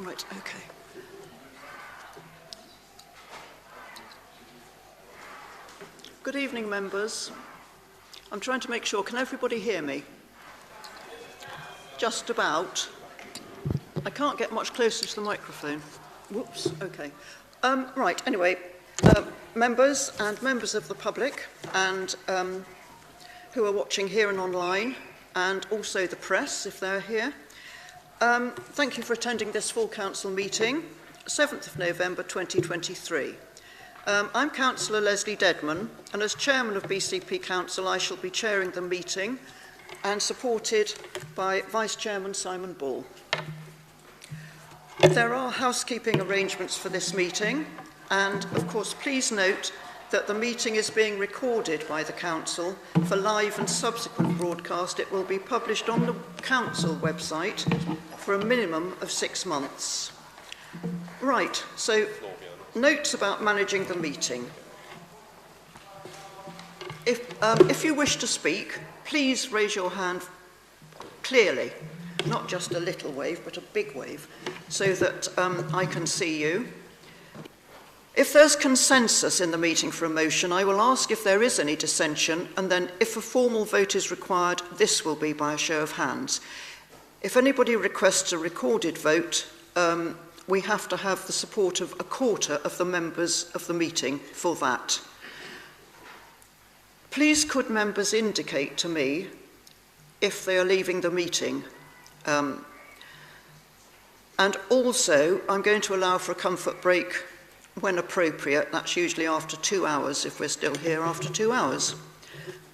Right, okay. Good evening, members. I'm trying to make sure, can everybody hear me? Just about. I can't get much closer to the microphone. Whoops, okay. Right, anyway, members and members of the public and who are watching here and online, and also the press, if they're here, thank you for attending this full council meeting, 7th of November 2023. I'm Councillor Leslie Dedman, and as Chairman of BCP Council, I shall be chairing the meeting and supported by Vice Chairman Simon Ball. There are housekeeping arrangements for this meeting, and of course please note that the meeting is being recorded by the Council for live and subsequent broadcast. It will be published on the Council website for a minimum of 6 months. Right, so notes about managing the meeting. If you wish to speak, please raise your hand clearly, not just a little wave, but a big wave, so that I can see you. If there's consensus in the meeting for a motion, I will ask if there is any dissension, and then if a formal vote is required, this will be by a show of hands. If anybody requests a recorded vote, we have to have the support of a quarter of the members of the meeting for that. Please could members indicate to me if they are leaving the meeting. And also, I'm going to allow for a comfort break when appropriate. That's usually after 2 hours, if we're still here after 2 hours.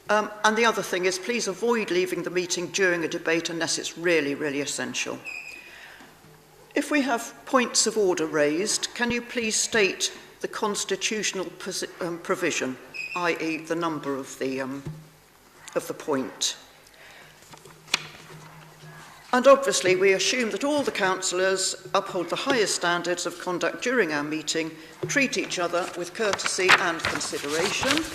And the other thing is, please avoid leaving the meeting during a debate unless it's really, really essential. If we have points of order raised, can you please state the constitutional provision, i.e. the number of the point? And obviously we assume that all the councillors uphold the highest standards of conduct during our meeting, treat each other with courtesy and consideration.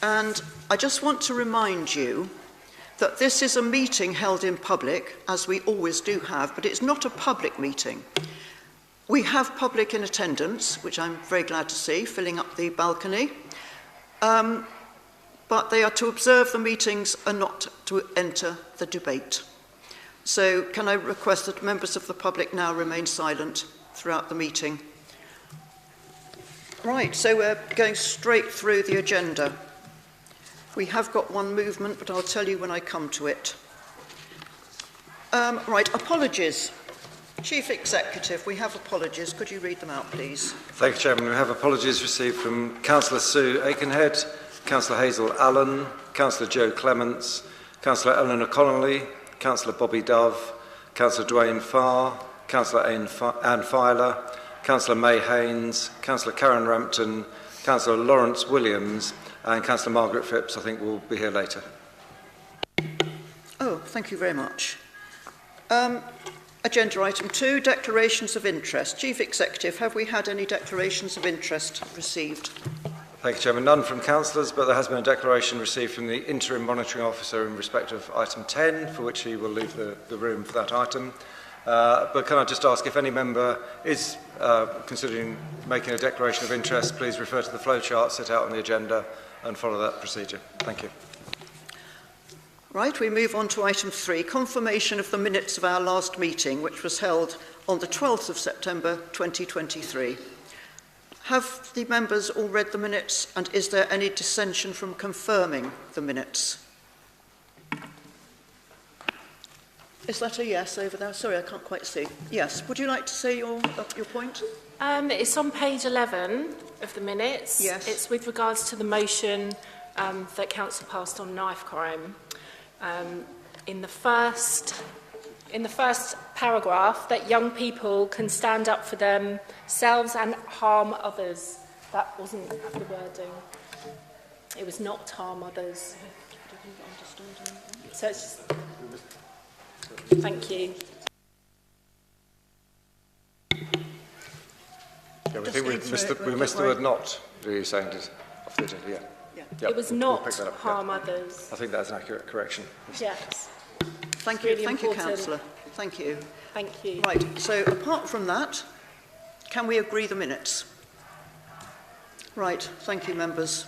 And I just want to remind you that this is a meeting held in public, as we always do have, but it's not a public meeting. We have public in attendance, which I'm very glad to see, filling up the balcony. But they are to observe the meetings and not to enter the debate. So can I request that members of the public now remain silent throughout the meeting? Right, so we're going straight through the agenda. We have got one movement, but I'll tell you when I come to it. Right, apologies. Chief Executive, we have apologies. Could you read them out, please? Thank you, Chairman. We have apologies received from Councillor Sue Aikenhead, Councillor Hazel Allen, Councillor Joe Clements, Councillor Eleanor Connolly, Councillor Bobby Dove, Councillor Dwayne Farr, Councillor Anne Filer, Councillor May Haynes, Councillor Karen Rampton, Councillor Lawrence Williams, and Councillor Margaret Phipps, I think, will be here later. Oh, thank you very much. Agenda item 2, declarations of interest. Chief Executive, have we had any declarations of interest received? Thank you, Chairman. None from councillors, but there has been a declaration received from the Interim Monitoring Officer in respect of item 10, for which he will leave the room for that item. But can I just ask if any member is considering making a declaration of interest, please refer to the flowchart set out on the agenda and follow that procedure. Thank you. Right, we move on to item 3, confirmation of the minutes of our last meeting, which was held on the 12th of September 2023. Have the members all read the minutes, and is there any dissension from confirming the minutes? Is that a yes over there? Sorry, I can't quite see. Yes. Would you like to say your point? It's on page 11 of the minutes. Yes. It's with regards to the motion that Council passed on knife crime. In the first paragraph, that young people can stand up for themselves and harm others. That wasn't the wording. It was not harm others. So it's just... Thank you. Yeah, we think we missed the word not. Are you saying it? Yeah. Yep, it was not harm others. I think that's an accurate correction. Yes. Thank you, really thank you, important. Councillor. Thank you. Thank you. Right, so apart from that, can we agree the minutes? Right, thank you, members.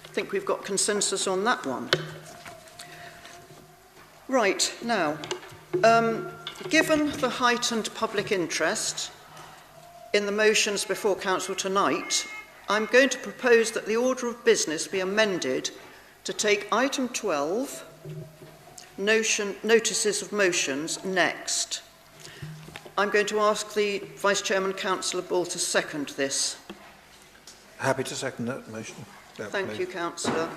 I think we've got consensus on that one. Right, now, given the heightened public interest in the motions before Council tonight, I'm going to propose that the order of business be amended to take item 12, notices of motions, next. I'm going to ask the Vice Chairman, Councillor Bull, to second this. Happy to second that motion. Thank you, Councillor.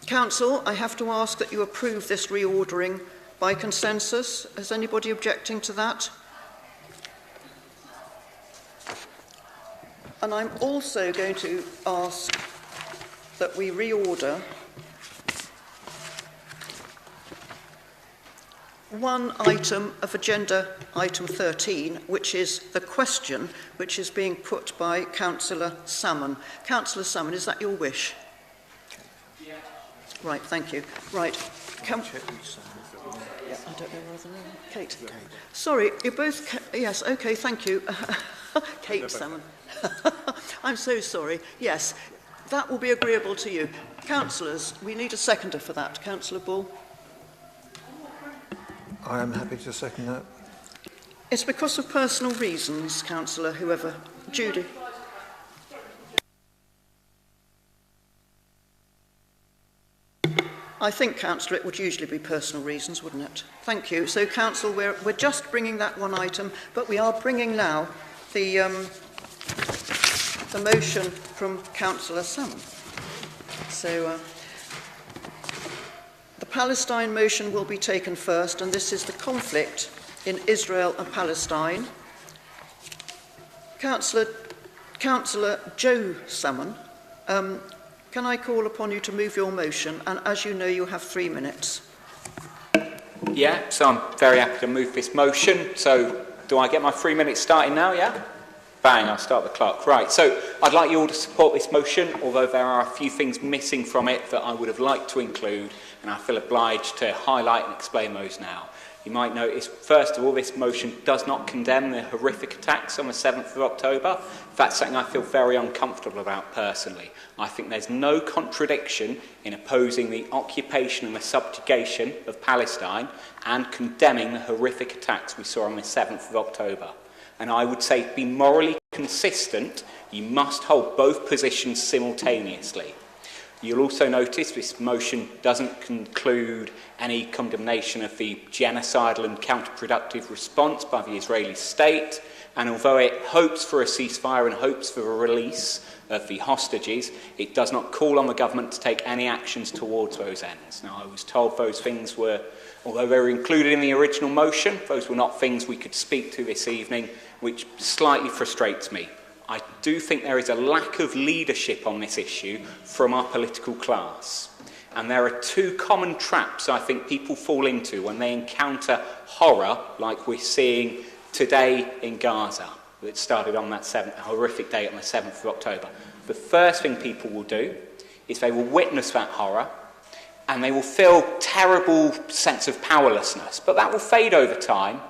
Council, I have to ask that you approve this reordering by consensus. Is anybody objecting to that? And I'm also going to ask that we reorder one item of agenda item 13, which is the question which is being put by Councillor Salmon. Councillor Salmon, is that your wish? Yeah. Right, thank you. Right. Yeah, I don't know whether Kate. Sorry, you're both... yes, okay, thank you. Kate Salmon. I'm so sorry. Yes, that will be agreeable to you. Councillors, we need a seconder for that. Councillor Bull. I am happy to second that. It's because of personal reasons, Councillor, whoever. Judy. I think, Councillor, it would usually be personal reasons, wouldn't it? Thank you. So, Council, we're just bringing that one item, but we are bringing now the motion from Councillor Salmon. So, the Palestine motion will be taken first, and this is the conflict in Israel and Palestine. Councillor Joe Salmon, can I call upon you to move your motion? And as you know, you have 3 minutes. Yeah, so I'm very happy to move this motion. So do I get my 3 minutes starting now, yeah? Bang, I'll start the clock. Right, so I'd like you all to support this motion, although there are a few things missing from it that I would have liked to include, and I feel obliged to highlight and explain those now. You might notice, first of all, this motion does not condemn the horrific attacks on the 7th of October. That's something I feel very uncomfortable about personally. I think there's no contradiction in opposing the occupation and the subjugation of Palestine and condemning the horrific attacks we saw on the 7th of October. And I would say, to be morally consistent, you must hold both positions simultaneously. You'll also notice this motion doesn't conclude any condemnation of the genocidal and counterproductive response by the Israeli state, and although it hopes for a ceasefire and hopes for a release of the hostages, it does not call on the government to take any actions towards those ends. Now, I was told those things were, although they were included in the original motion, those were not things we could speak to this evening, which slightly frustrates me. I do think there is a lack of leadership on this issue from our political class. And there are two common traps I think people fall into when they encounter horror like we're seeing today in Gaza, that started on that horrific day on the 7th of October. The first thing people will do is they will witness that horror and they will feel a terrible sense of powerlessness, but that will fade over time.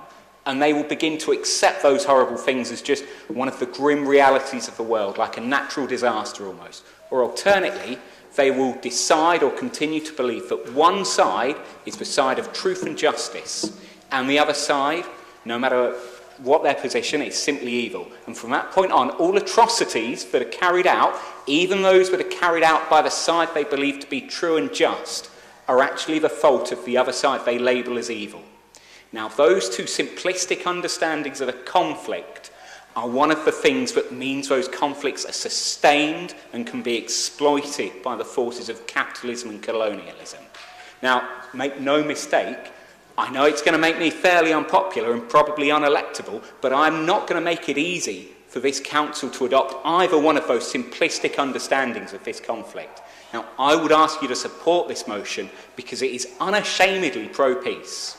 And they will begin to accept those horrible things as just one of the grim realities of the world, like a natural disaster almost. Or alternately, they will decide or continue to believe that one side is the side of truth and justice, and the other side, no matter what their position, is simply evil. And from that point on, all atrocities that are carried out, even those that are carried out by the side they believe to be true and just, are actually the fault of the other side they label as evil. Now, those two simplistic understandings of a conflict are one of the things that means those conflicts are sustained and can be exploited by the forces of capitalism and colonialism. Now, make no mistake, I know it's going to make me fairly unpopular and probably unelectable, but I'm not going to make it easy for this council to adopt either one of those simplistic understandings of this conflict. Now, I would ask you to support this motion because it is unashamedly pro-peace.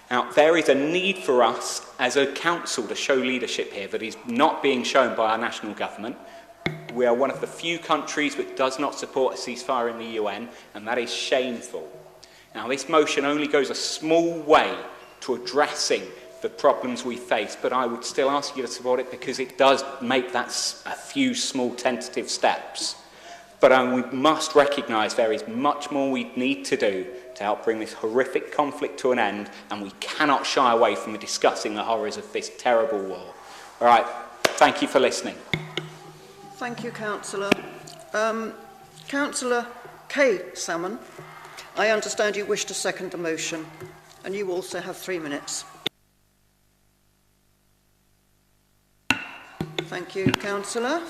Now, there is a need for us as a council to show leadership here that is not being shown by our national government. We are one of the few countries that does not support a ceasefire in the UN, and that is shameful. Now, this motion only goes a small way to addressing the problems we face, but I would still ask you to support it because it does make that a few small tentative steps. But we must recognise there is much more we need to do to help bring this horrific conflict to an end, and we cannot shy away from discussing the horrors of this terrible war. All right, thank you for listening. Thank you, Councillor. Councillor Kay Salmon, I understand you wish to second the motion, and you also have 3 minutes. Thank you, Councillor.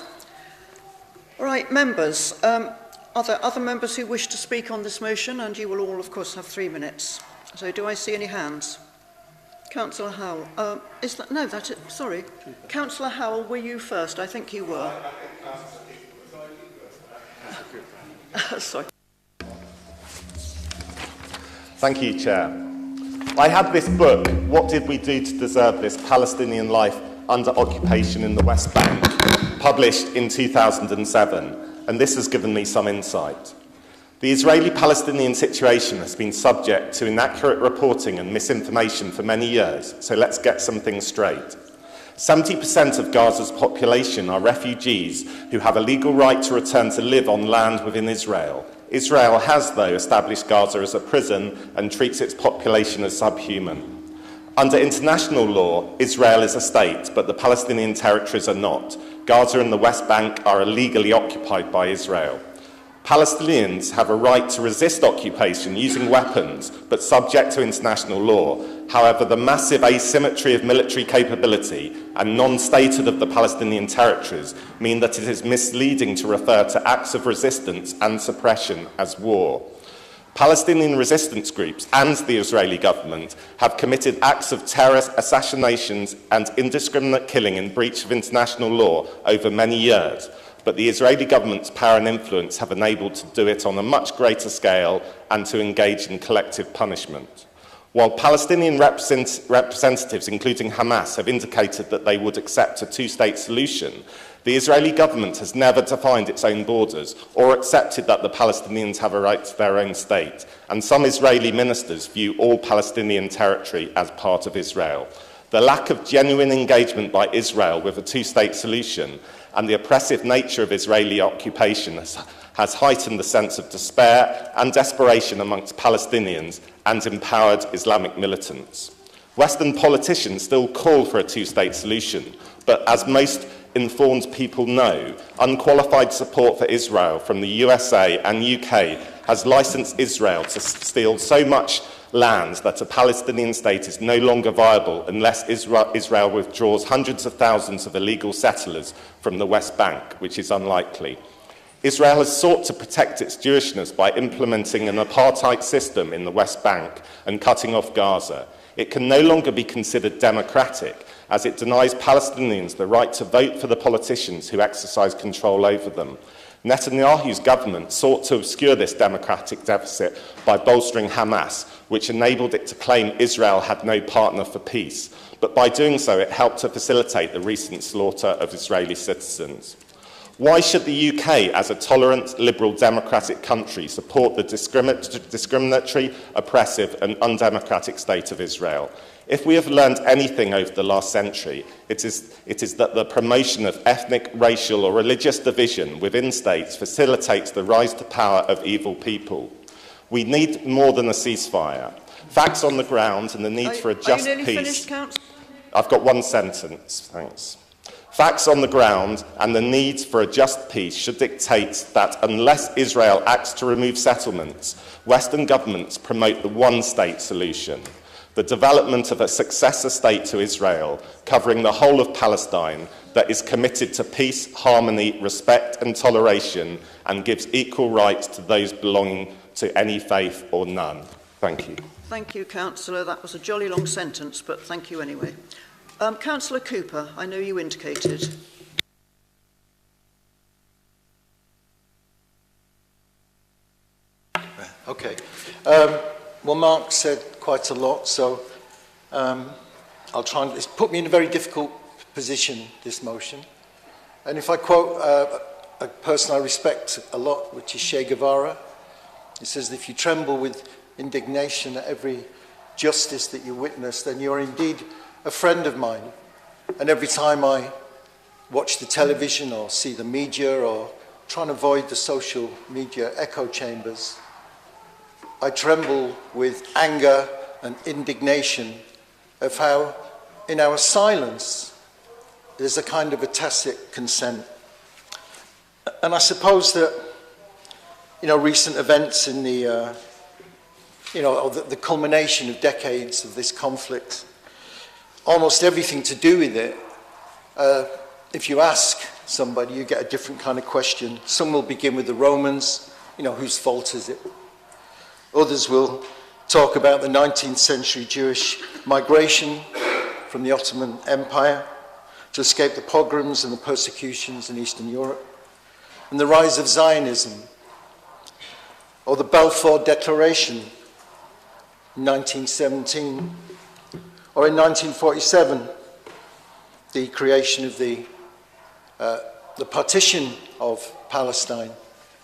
All right, members, are there other members who wish to speak on this motion? And you will all, of course, have 3 minutes. So do I see any hands? Councillor Howell. Is that, no, that's it, sorry. Councillor Howell, were you first? I think you were. Sorry. Thank you, Chair. I had this book, What Did We Do to Deserve This? Palestinian Life Under Occupation in the West Bank, published in 2007, and this has given me some insight. The Israeli-Palestinian situation has been subject to inaccurate reporting and misinformation for many years, so let's get some things straight. 70% of Gaza's population are refugees who have a legal right to return to live on land within Israel. Israel has, though, established Gaza as a prison and treats its population as subhuman. Under international law, Israel is a state, but the Palestinian territories are not. Gaza and the West Bank are illegally occupied by Israel. Palestinians have a right to resist occupation using weapons, but subject to international law. However, the massive asymmetry of military capability and non-statehood of the Palestinian territories mean that it is misleading to refer to acts of resistance and suppression as war. Palestinian resistance groups and the Israeli government have committed acts of terror, assassinations and indiscriminate killing in breach of international law over many years, but the Israeli government's power and influence have enabled to do it on a much greater scale and to engage in collective punishment. While Palestinian representatives, including Hamas, have indicated that they would accept a two-state solution, the Israeli government has never defined its own borders or accepted that the Palestinians have a right to their own state, and some Israeli ministers view all Palestinian territory as part of Israel. The lack of genuine engagement by Israel with a two-state solution and the oppressive nature of Israeli occupation has heightened the sense of despair and desperation amongst Palestinians and empowered Islamic militants. Western politicians still call for a two-state solution, but as most informed people know, unqualified support for Israel from the USA and UK has licensed Israel to steal so much land that a Palestinian state is no longer viable unless Israel withdraws hundreds of thousands of illegal settlers from the West Bank, which is unlikely. Israel has sought to protect its Jewishness by implementing an apartheid system in the West Bank and cutting off Gaza. It can no longer be considered democratic, as it denies Palestinians the right to vote for the politicians who exercise control over them. Netanyahu's government sought to obscure this democratic deficit by bolstering Hamas, which enabled it to claim Israel had no partner for peace. But by doing so, it helped to facilitate the recent slaughter of Israeli citizens. Why should the UK, as a tolerant, liberal, democratic country, support the discriminatory, oppressive and undemocratic state of Israel? If we have learned anything over the last century, it is that the promotion of ethnic, racial or religious division within states facilitates the rise to power of evil people. We need more than a ceasefire. Facts on the ground and the need for a just peace. Are you nearly peace. finished, Councillor? I've got one sentence, thanks. Facts on the ground and the need for a just peace should dictate that unless Israel acts to remove settlements, Western governments promote the one-state solution, the development of a successor state to Israel, covering the whole of Palestine, that is committed to peace, harmony, respect and toleration, and gives equal rights to those belonging to any faith or none. Thank you. Thank you, Councillor. That was a jolly long sentence, but thank you anyway. Councillor Cooper, I know you indicated. Okay. Well, Mark said quite a lot, so I'll try and... It's put me in a very difficult position, this motion. And if I quote a person I respect a lot, which is Che Guevara, he says, if you tremble with indignation at every justice that you witness, then you're indeed a friend of mine. And every time I watch the television or see the media or try and avoid the social media echo chambers, I tremble with anger and indignation of how in our silence there's a kind of a tacit consent. And I suppose that, recent events in the culmination of decades of this conflict, almost everything to do with it, if you ask somebody, you get a different kind of question. Some will begin with the Romans, whose fault is it? Others will talk about the 19th century Jewish migration from the Ottoman Empire to escape the pogroms and the persecutions in Eastern Europe, and the rise of Zionism, or the Balfour Declaration in 1917, or in 1947, the creation of the partition of Palestine.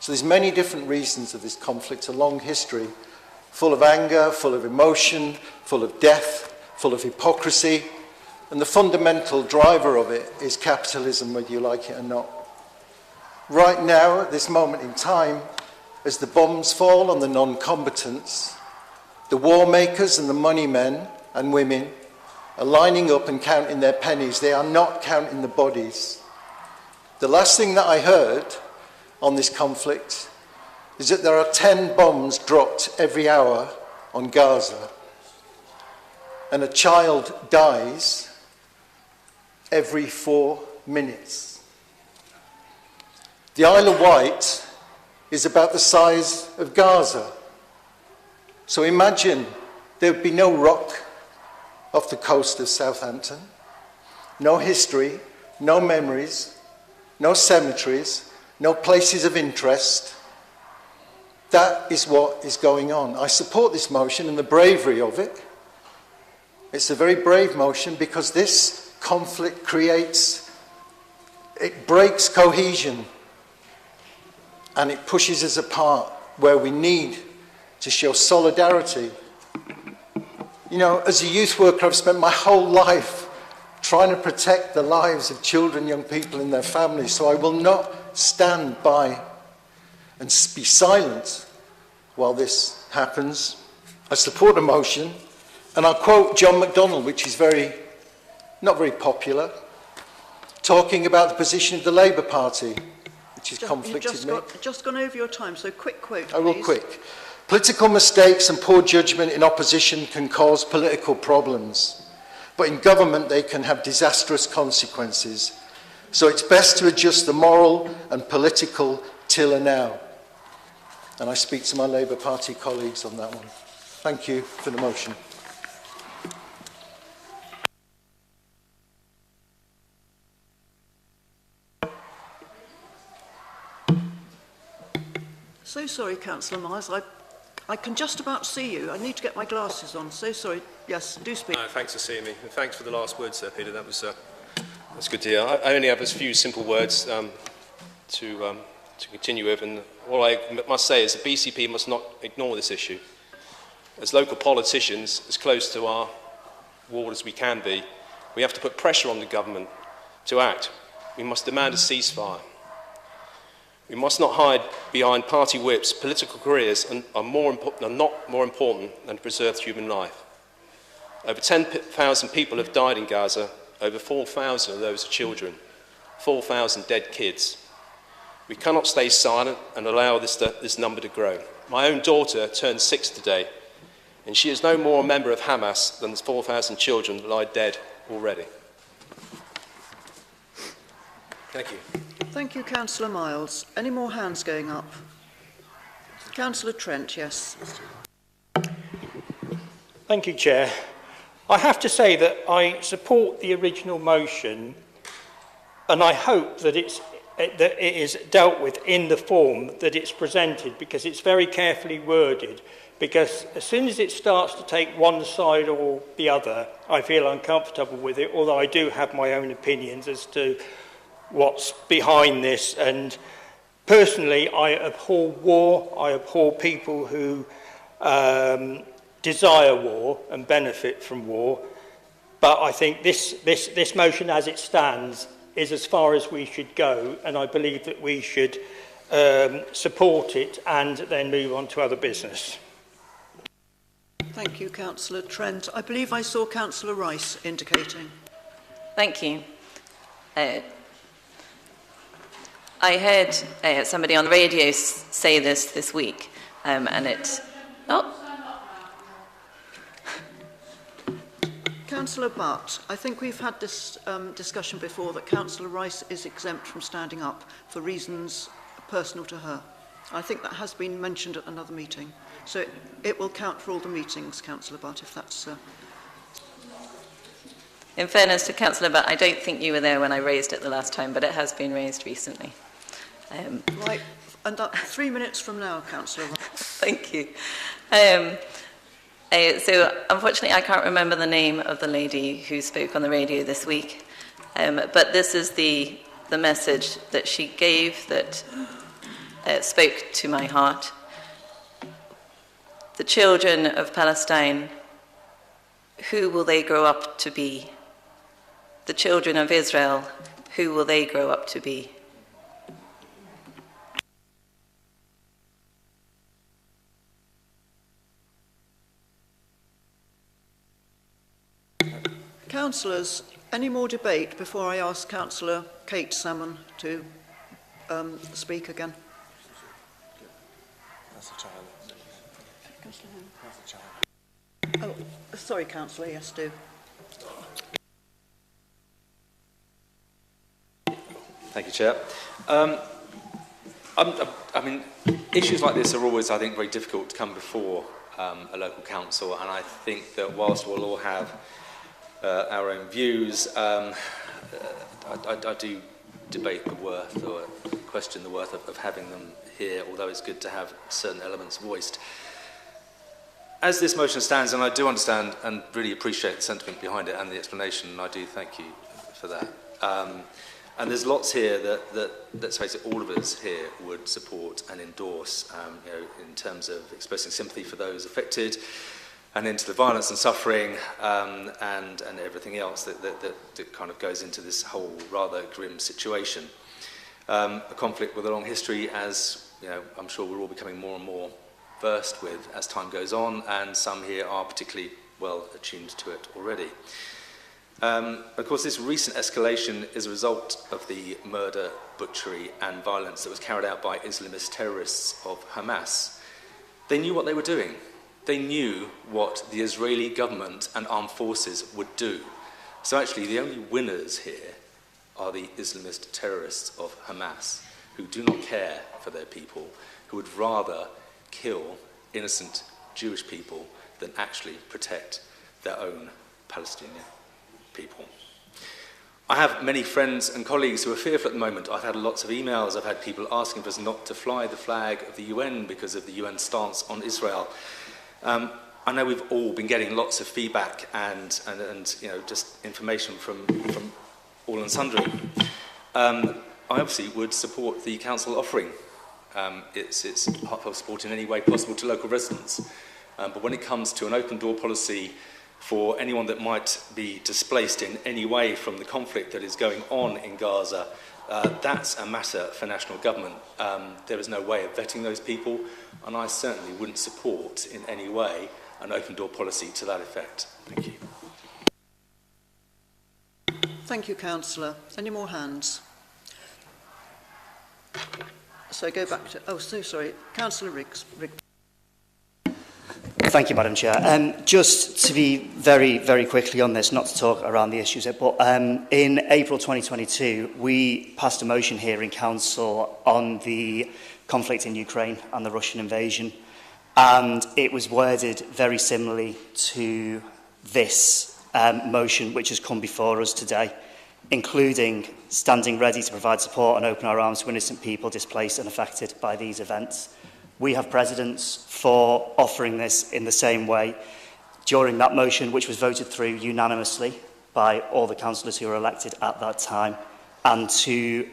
So there's many different reasons of this conflict, a long history, full of anger, full of emotion, full of death, full of hypocrisy, and the fundamental driver of it is capitalism, whether you like it or not. Right now, at this moment in time, as the bombs fall on the non-combatants, the war makers and the money men and women are lining up and counting their pennies. They are not counting the bodies. The last thing that I heard on this conflict is that there are 10 bombs dropped every hour on Gaza, and a child dies every 4 minutes. The Isle of Wight is about the size of Gaza. So imagine there would be no rock off the coast of Southampton, no history, no memories, no cemeteries, no places of interest. That is what is going on. I support this motion and the bravery of it. It's a very brave motion because this conflict it breaks cohesion and it pushes us apart where we need to show solidarity. As a youth worker, I've spent my whole life trying to protect the lives of children, young people and their families, so I will not stand by and be silent while this happens. I support a motion, and I'll quote John McDonnell, which is not very popular, talking about the position of the Labour Party, which has conflicted me. Just gone over your time, so quick quote, please. I will quick. Political mistakes and poor judgment in opposition can cause political problems, but in government they can have disastrous consequences. So it's best to adjust the moral and political tiller now. And I speak to my Labour Party colleagues on that one. Thank you for the motion. So sorry, Councillor Miles. I can just about see you. I need to get my glasses on. So sorry. Yes, do speak. No, thanks for seeing me. And thanks for the last words, Sir Peter. That's good to hear. I only have a few simple words to continue with. And all I must say is the BCP must not ignore this issue. As local politicians, as close to our ward as we can be, we have to put pressure on the government to act. We must demand a ceasefire. We must not hide behind party whips. Political careers are not more important than to preserve human life. Over 10,000 people have died in Gaza. Over 4,000 of those are children. 4,000 dead kids. We cannot stay silent and allow this number to grow. My own daughter turned 6 today, and she is no more a member of Hamas than the 4,000 children that lie dead already. Thank you. Thank you, Councillor Miles. Any more hands going up? Councillor Trent, yes. Thank you, Chair. I have to say that I support the original motion, and I hope that it is dealt with in the form that it's presented, because it's very carefully worded. Because as soon as it starts to take one side or the other, I feel uncomfortable with it, although I do have my own opinions as to what's behind this. And personally, I abhor war. I abhor people who desire war and benefit from war. But I think this motion as it stands is as far as we should go, and I believe that we should support it and then move on to other business. Thank you, Councillor Trent. I believe I saw Councillor Rice indicating. Thank you. I heard somebody on the radio say this week, and it... Oh. Councillor Butt, I think we've had this discussion before that Councillor Rice is exempt from standing up for reasons personal to her. I think that has been mentioned at another meeting. So it will count for all the meetings, Councillor Butt, if that's... In fairness to Councillor Butt, I don't think you were there when I raised it the last time, but it has been raised recently. Right, and 3 minutes from now, Councillor Rice. Thank you. So unfortunately, I can't remember the name of the lady who spoke on the radio this week, but this is the message that she gave that spoke to my heart. The children of Palestine, who will they grow up to be? The children of Israel, who will they grow up to be? Councillors, any more debate before I ask Councillor Kate Salmon to speak again? Oh, sorry, Councillor, yes, do. Thank you, Chair. I mean, issues like this are always, I think, very difficult to come before a local council, and I think that whilst we'll all have our own views, I do debate the worth or question the worth of having them here, although it's good to have certain elements voiced. As this motion stands, and I do understand and really appreciate the sentiment behind it and the explanation, and I do thank you for that. And there's lots here that, let's face it, all of us here would support and endorse, you know, in terms of expressing sympathy for those affected, and into the violence and suffering, and everything else that kind of goes into this whole rather grim situation. A conflict with a long history, as you know, I'm sure we're all becoming more and more versed with as time goes on, and some here are particularly well attuned to it already. Of course, this recent escalation is a result of the murder, butchery and violence that was carried out by Islamist terrorists of Hamas. They knew what they were doing. They knew what the Israeli government and armed forces would do. So actually, the only winners here are the Islamist terrorists of Hamas, who do not care for their people, who would rather kill innocent Jewish people than actually protect their own Palestinian people. I have many friends and colleagues who are fearful at the moment. I've had lots of emails. I've had people asking for us not to fly the flag of the UN because of the UN stance on Israel. I know we've all been getting lots of feedback and you know, just information from all and sundry. I obviously would support the council offering. It's heartfelt support in any way possible to local residents. But when it comes to an open door policy for anyone that might be displaced in any way from the conflict that is going on in Gaza, that's a matter for national government. There is no way of vetting those people, and I certainly wouldn't support in any way an open door policy to that effect. Thank you. Thank you, Councillor. Any more hands? So go back to... Oh, so sorry. Councillor Riggs. Thank you, Madam Chair. Just to be very, very quickly on this, not to talk around the issues, but in April 2022, we passed a motion here in Council on the conflict in Ukraine and the Russian invasion, and it was worded very similarly to this motion which has come before us today, including standing ready to provide support and open our arms to innocent people displaced and affected by these events. We have precedents for offering this in the same way during that motion, which was voted through unanimously by all the councillors who were elected at that time, and to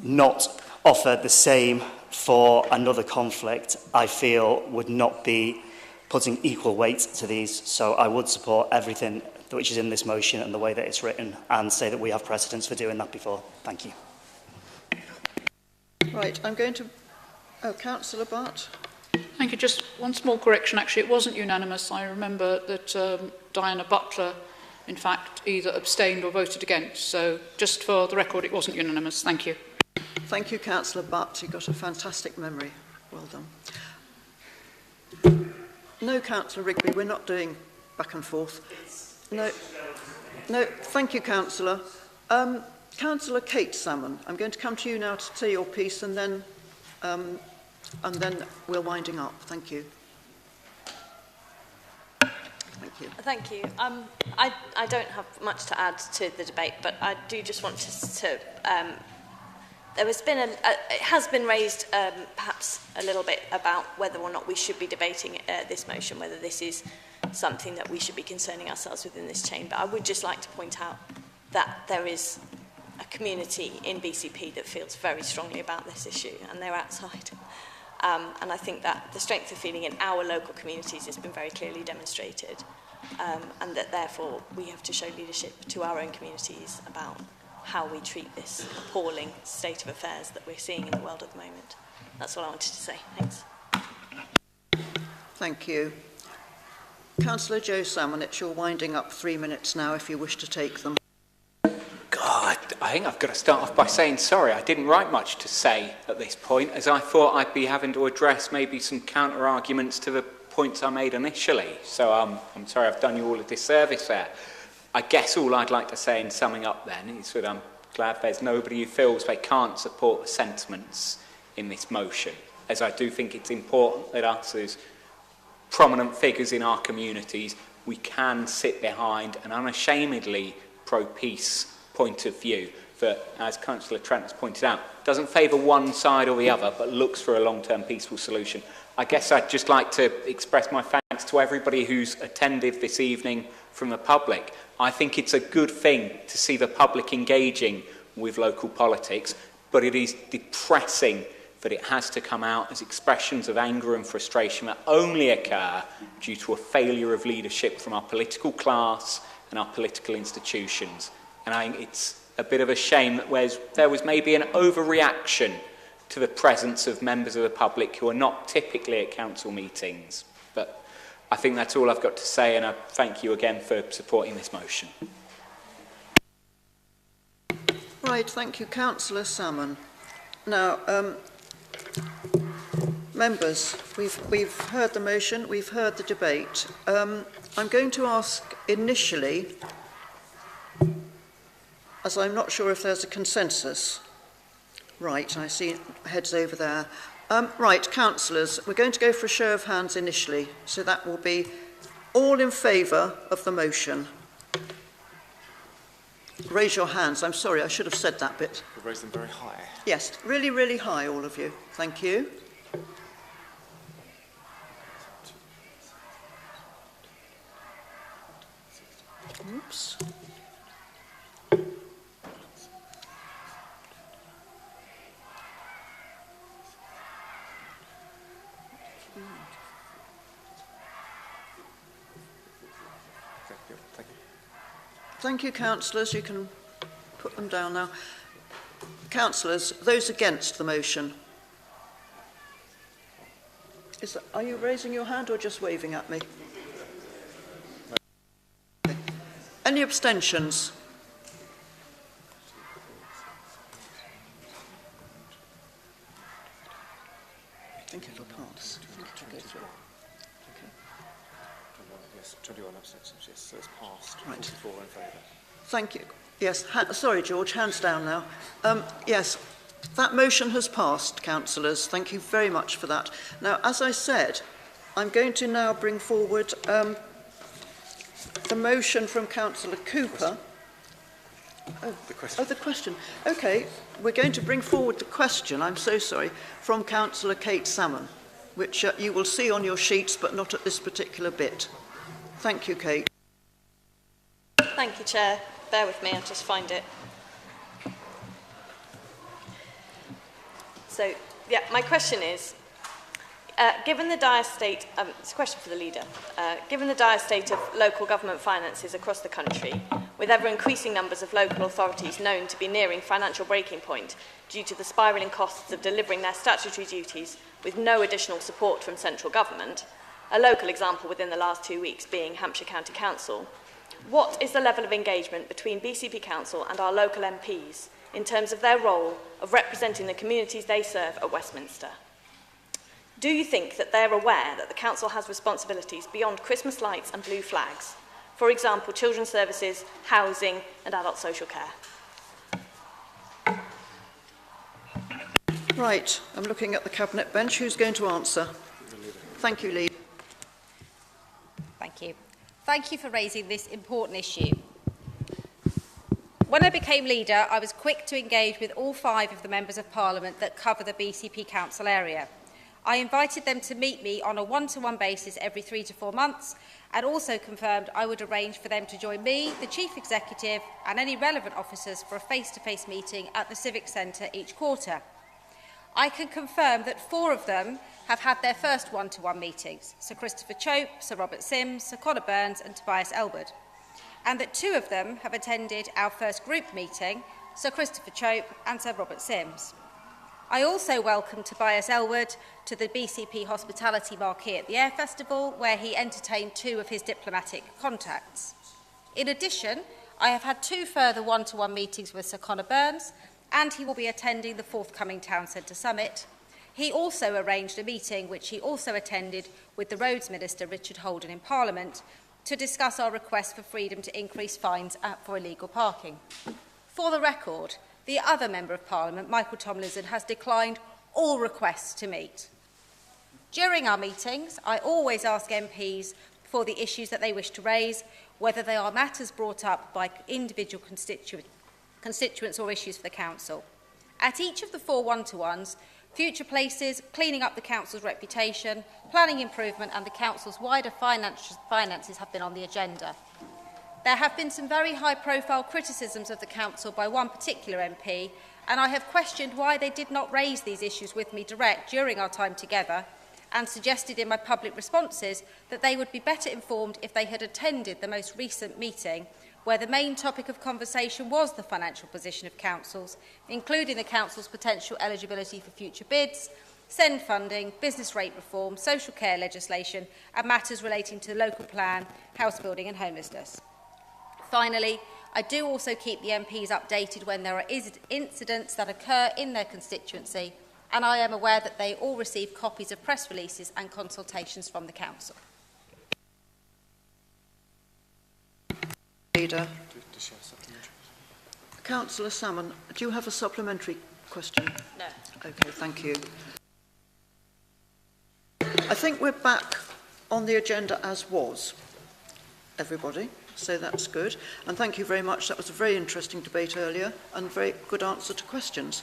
not offer the same for another conflict, I feel would not be putting equal weight to these. So I would support everything which is in this motion and the way that it's written, and say that we have precedence for doing that before. Thank you. Right, I'm going to... Oh, Councillor Bart. Thank you. Just one small correction, actually. It wasn't unanimous. I remember that Diana Butler, in fact, either abstained or voted against. So just for the record, it wasn't unanimous. Thank you. Thank you, Councillor Butt. You've got a fantastic memory. Well done. No, Councillor Rigby, we're not doing back and forth. No, thank you, Councillor. Councillor Kate Salmon, I'm going to come to you now to say your piece, and then we're winding up. Thank you. Thank you. Thank you. I don't have much to add to the debate, but I do just want to there has been it has been raised perhaps a little bit about whether or not we should be debating this motion, whether this is something that we should be concerning ourselves with in this chamber. I would just like to point out that there is a community in BCP that feels very strongly about this issue, and they're outside. And I think that the strength of feeling in our local communities has been very clearly demonstrated, and that therefore we have to show leadership to our own communities about how we treat this appalling state of affairs that we're seeing in the world at the moment. That's all I wanted to say. Thanks. Thank you. Councillor Joe Salmon, it's your winding up 3 minutes now if you wish to take them. God, I think I've got to start off by saying sorry. I didn't write much to say at this point, as I thought I'd be having to address maybe some counter-arguments to the points I made initially. So I'm sorry I've done you all a disservice there. I guess all I'd like to say in summing up then is that I'm glad there's nobody who feels they can't support the sentiments in this motion, as I do think it's important that us as prominent figures in our communities, we can sit behind an unashamedly pro-peace point of view that, as Councillor Trent has pointed out, doesn't favour one side or the other, but looks for a long-term peaceful solution. I guess I'd just like to express my thanks to everybody who's attended this evening from the public. I think it's a good thing to see the public engaging with local politics, but it is depressing that it has to come out as expressions of anger and frustration that only occur due to a failure of leadership from our political class and our political institutions. And I think it's a bit of a shame that there was maybe an overreaction to the presence of members of the public who are not typically at council meetings. But I think that's all I've got to say, and I thank you again for supporting this motion. Right, thank you, Councillor Salmon. Now, members, we've heard the motion, we've heard the debate. I'm going to ask initially, as I'm not sure if there's a consensus. Right, I see heads over there. Right, councillors, we're going to go for a show of hands initially, so that will be all in favour of the motion. Raise your hands. I'm sorry, I should have said that bit. Raise them very high. Yes, really, really high, all of you. Thank you. Oops. Thank you, councillors. You can put them down now. Councillors, those against the motion? Are you raising your hand or just waving at me? Any abstentions? I think it'll pass. I think it'll go through. Okay. Yes, 21 abstentions, yes, so it's passed. Right. 44 in favour. Thank you. Yes, sorry, George, hands down now. Yes, that motion has passed, councillors. Thank you very much for that. Now, as I said, I'm going to now bring forward the motion from Councillor Cooper. The question. Oh, the question. Okay, we're going to bring forward the question, I'm so sorry, from Councillor Kate Salmon, which you will see on your sheets, but not at this particular bit. Thank you, Kate. Thank you, Chair. Bear with me, I'll just find it. So, yeah, my question is, Given the dire state, it's a question for the leader, given the dire state of local government finances across the country, with ever-increasing numbers of local authorities known to be nearing financial breaking point due to the spiralling costs of delivering their statutory duties with no additional support from central government, a local example within the last 2 weeks being Hampshire County Council, what is the level of engagement between BCP Council and our local MPs in terms of their role of representing the communities they serve at Westminster? Do you think that they're aware that the Council has responsibilities beyond Christmas lights and blue flags? For example, children's services, housing and adult social care. Right, I'm looking at the Cabinet bench. Who's going to answer? Thank you, Lee. Thank you. Thank you for raising this important issue. When I became leader, I was quick to engage with all 5 of the Members of Parliament that cover the BCP Council area. I invited them to meet me on a one-to-one basis every 3 to 4 months and also confirmed I would arrange for them to join me, the Chief Executive and any relevant officers for a face-to-face meeting at the Civic Centre each quarter. I can confirm that 4 of them have had their first one-to-one meetings, Sir Christopher Chope, Sir Robert Sims, Sir Conor Burns and Tobias Elwood, and that 2 of them have attended our first group meeting, Sir Christopher Chope and Sir Robert Sims. I also welcomed Tobias Elwood to the BCP Hospitality Marquee at the Air Festival, where he entertained 2 of his diplomatic contacts. In addition, I have had 2 further one-to-one meetings with Sir Conor Burns, and he will be attending the forthcoming Town Centre Summit. He also arranged a meeting, which he also attended, with the Roads Minister, Richard Holden, in Parliament, to discuss our request for freedom to increase fines for illegal parking. For the record, the other Member of Parliament, Michael Tomlinson, has declined all requests to meet. During our meetings, I always ask MPs for the issues that they wish to raise, whether they are matters brought up by individual constituents or issues for the Council. At each of the 4 one-to-ones, future places, cleaning up the Council's reputation, planning improvement and the Council's wider finances have been on the agenda. There have been some very high-profile criticisms of the Council by one particular MP, and I have questioned why they did not raise these issues with me direct during our time together, and suggested in my public responses that they would be better informed if they had attended the most recent meeting, where the main topic of conversation was the financial position of councils, including the Council's potential eligibility for future bids, SEND funding, business rate reform, social care legislation, and matters relating to the local plan, house building and homelessness. Finally, I do also keep the MPs updated when there are incidents that occur in their constituency, and I am aware that they all receive copies of press releases and consultations from the Council. Leader. Councillor Salmon, do you have a supplementary question? No. Okay, thank you. I think we're back on the agenda as was, everybody. So that's good. And thank you very much. That was a very interesting debate earlier and a very good answer to questions.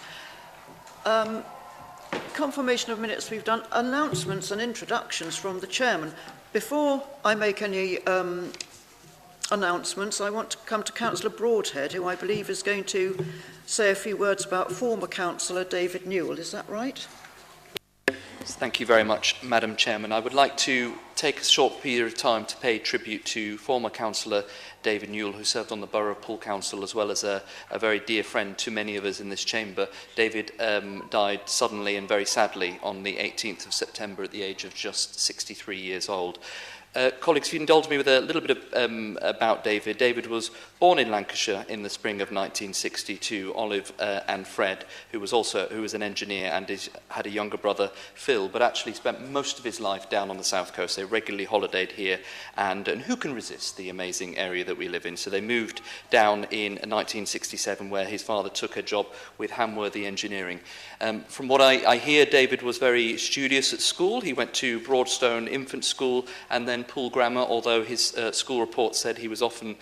Confirmation of minutes we've done. Announcements and introductions from the chairman. Before I make any announcements, I want to come to Councillor Broadhead, who I believe is going to say a few words about former Councillor David Newell. Is that right? Thank you very much, Madam Chairman. I would like to take a short period of time to pay tribute to former Councillor David Newell, who served on the Borough Pool Council, as well as a very dear friend to many of us in this chamber. David died suddenly and very sadly on the 18th of September at the age of just 63 years old. Colleagues, if you indulge me with a little bit about David. David was born in Lancashire in the spring of 1962. Olive and Fred, who was an engineer and had a younger brother, Phil, but actually spent most of his life down on the south coast. They regularly holidayed here, and who can resist the amazing area that we live in? So they moved down in 1967, where his father took a job with Hamworthy Engineering. From what I hear, David was very studious at school. He went to Broadstone Infant School and then Poole Grammar, although his school report said he was often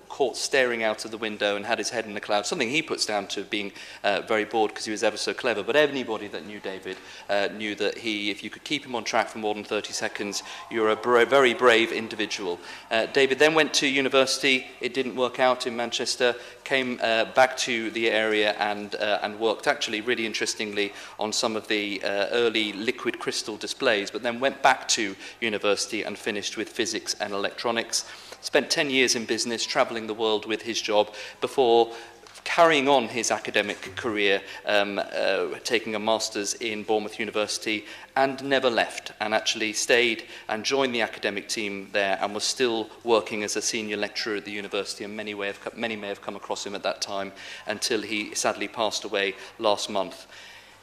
caught staring out of the window and had his head in the clouds, something he puts down to being very bored because he was ever so clever. But anybody that knew David knew that if you could keep him on track from all more than 30 seconds. You're a very brave individual. David then went to university. It didn't work out in Manchester, came back to the area and worked actually really interestingly on some of the early liquid crystal displays, but then went back to university and finished with physics and electronics. Spent 10 years in business, travelling the world with his job before carrying on his academic career, taking a master's in Bournemouth University, and never left, and actually stayed and joined the academic team there and was still working as a senior lecturer at the university, and many may have come across him at that time until he sadly passed away last month.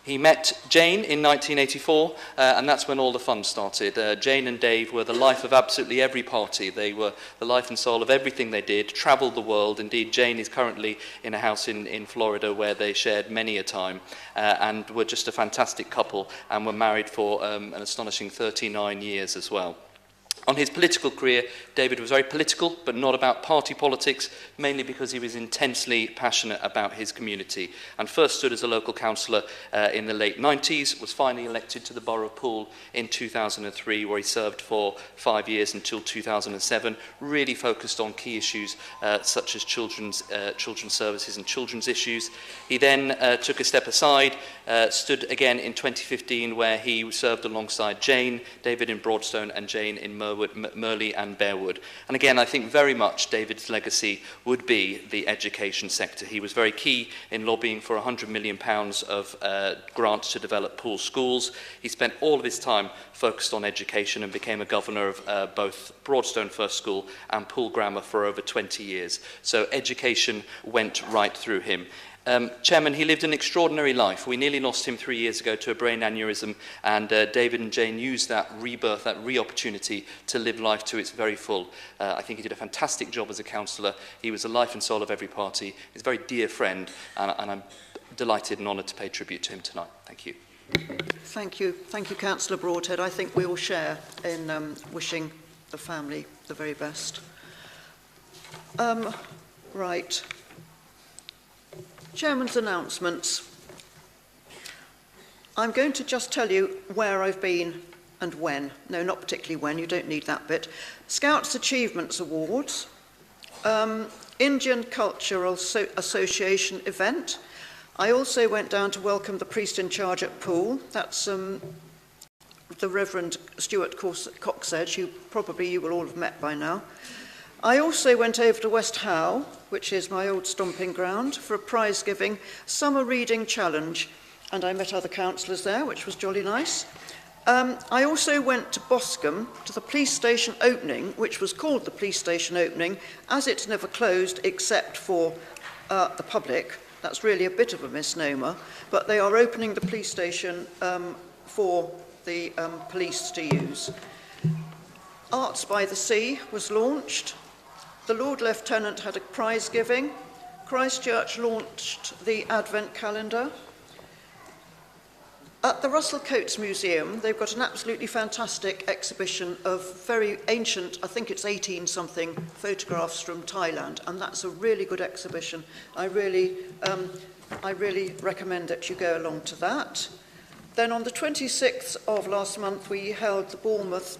He met Jane in 1984, and that's when all the fun started. Jane and Dave were the life of absolutely every party. They were the life and soul of everything they did, travelled the world. Indeed, Jane is currently in a house in Florida where they shared many a time, and were just a fantastic couple, and were married for an astonishing 39 years as well. On his political career, David was very political, but not about party politics, mainly because he was intensely passionate about his community, and first stood as a local councillor in the late 90s, was finally elected to the Borough of Poole in 2003, where he served for 5 years until 2007, really focused on key issues such as children's services and children's issues. He then took a step aside, stood again in 2015, where he served alongside Jane, David in Broadstone, and Jane in Merley and Bearwood. And again, I think very much David's legacy would be the education sector. He was very key in lobbying for £100 million of grants to develop Poole schools. He spent all of his time focused on education and became a governor of both Broadstone First School and Poole Grammar for over 20 years. So education went right through him. Chairman, he lived an extraordinary life. We nearly lost him 3 years ago to a brain aneurysm, and David and Jane used that rebirth, that re-opportunity to live life to its very full. I think he did a fantastic job as a councillor. He was the life and soul of every party. He's a very dear friend, and I'm delighted and honoured to pay tribute to him tonight. Thank you. Thank you, Councillor Broadhead. I think we all share in wishing the family the very best. Right. Chairman's announcements. I'm going to just tell you where I've been and when. No, not particularly when, you don't need that bit. Scouts Achievements Awards, Indian Cultural Association event. I also went down to welcome the priest in charge at Poole. That's the Reverend Stuart Coxedge, who probably you will all have met by now. I also went over to West Howe, which is my old stomping ground, for a prize-giving summer reading challenge, and I met other councillors there, which was jolly nice. I also went to Boscombe to the police station opening, which was called the police station opening, as it's never closed except for the public. That's really a bit of a misnomer, but they are opening the police station for the police to use. Arts by the Sea was launched. The Lord Lieutenant had a prize giving. Christchurch launched the Advent calendar. At the Russell Coates Museum, they've got an absolutely fantastic exhibition of very ancient, I think it's 18-something, photographs from Thailand, and that's a really good exhibition. I really recommend that you go along to that. Then on the 26th of last month, we held the Bournemouth,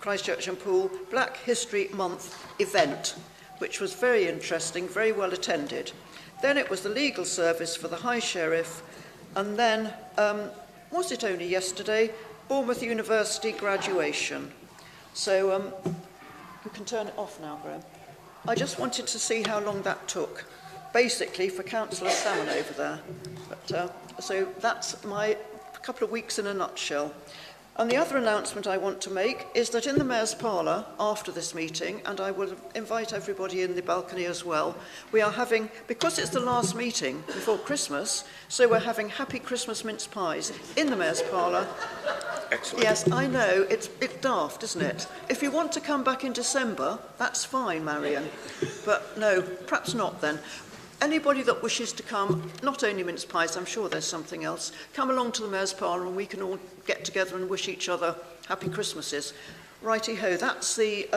Christchurch and Poole Black History Month event, which was very interesting, very well attended. Then it was the legal service for the High Sheriff, and then, was it only yesterday, Bournemouth University graduation. So you can turn it off now, Graham. I just wanted to see how long that took, basically for Councillor Salmon over there. But, so that's my couple of weeks in a nutshell. And the other announcement I want to make is that in the Mayor's Parlour, after this meeting, and I will invite everybody in the balcony as well, we are having, because it's the last meeting before Christmas, so we're having happy Christmas mince pies in the Mayor's Parlour. Excellent. Yes, I know, it's daft, isn't it? If you want to come back in December, that's fine, Marion. But no, perhaps not then. Anybody that wishes to come, not only mince pies, I'm sure there's something else, come along to the Mayor's Parlour and we can all get together and wish each other happy Christmases. Righty-ho, that's the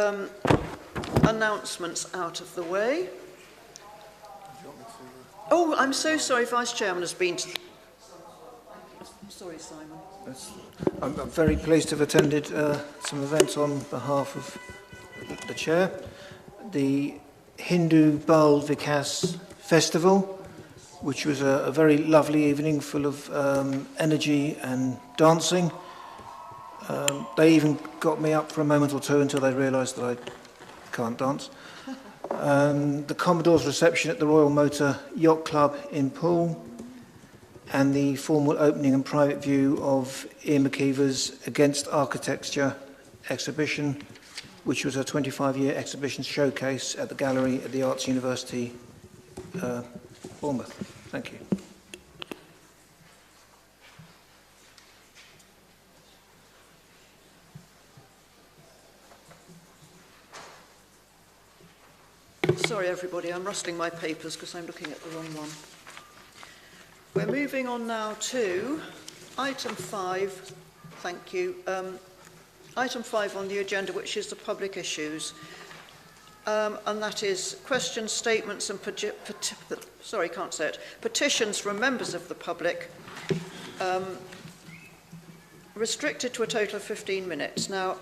announcements out of the way. Oh, I'm so sorry, Vice Chairman has been to... Sorry, Simon. I'm very pleased to have attended some events on behalf of the Chair. The Hindu Bal Vikas Festival, which was a very lovely evening full of energy and dancing. They even got me up for a moment or two until they realised that I can't dance. The Commodore's reception at the Royal Motor Yacht Club in Poole, and the formal opening and private view of Ian McKeever's Against Architecture exhibition, which was a 25-year exhibition showcase at the gallery at the Arts University, Bournemouth. Thank you. Sorry, everybody, I'm rustling my papers because I'm looking at the wrong one. We're moving on now to item 5. Thank you. Item 5 on the agenda, which is the public issues. And that is questions, statements and petitions from members of the public, restricted to a total of 15 minutes. Now,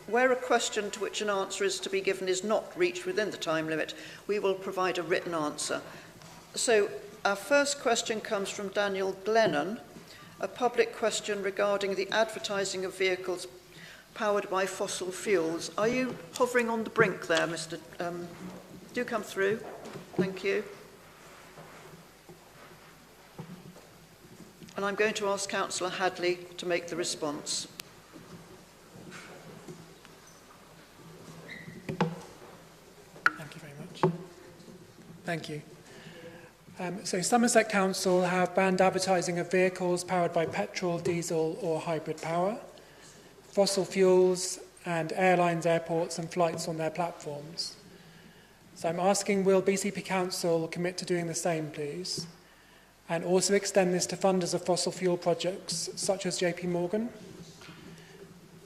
where a question to which an answer is to be given is not reached within the time limit, we will provide a written answer. So our first question comes from Daniel Glennon, a public question regarding the advertising of vehicles powered by fossil fuels. Are you hovering on the brink there, Mr. Do come through. Thank you. And I'm going to ask Councillor Hadley to make the response. Thank you very much. Thank you. So Somerset Council have banned advertising of vehicles powered by petrol, diesel or hybrid power, fossil fuels and airlines, airports and flights on their platforms. So I'm asking, will BCP Council commit to doing the same, please? And also extend this to funders of fossil fuel projects such as JP Morgan.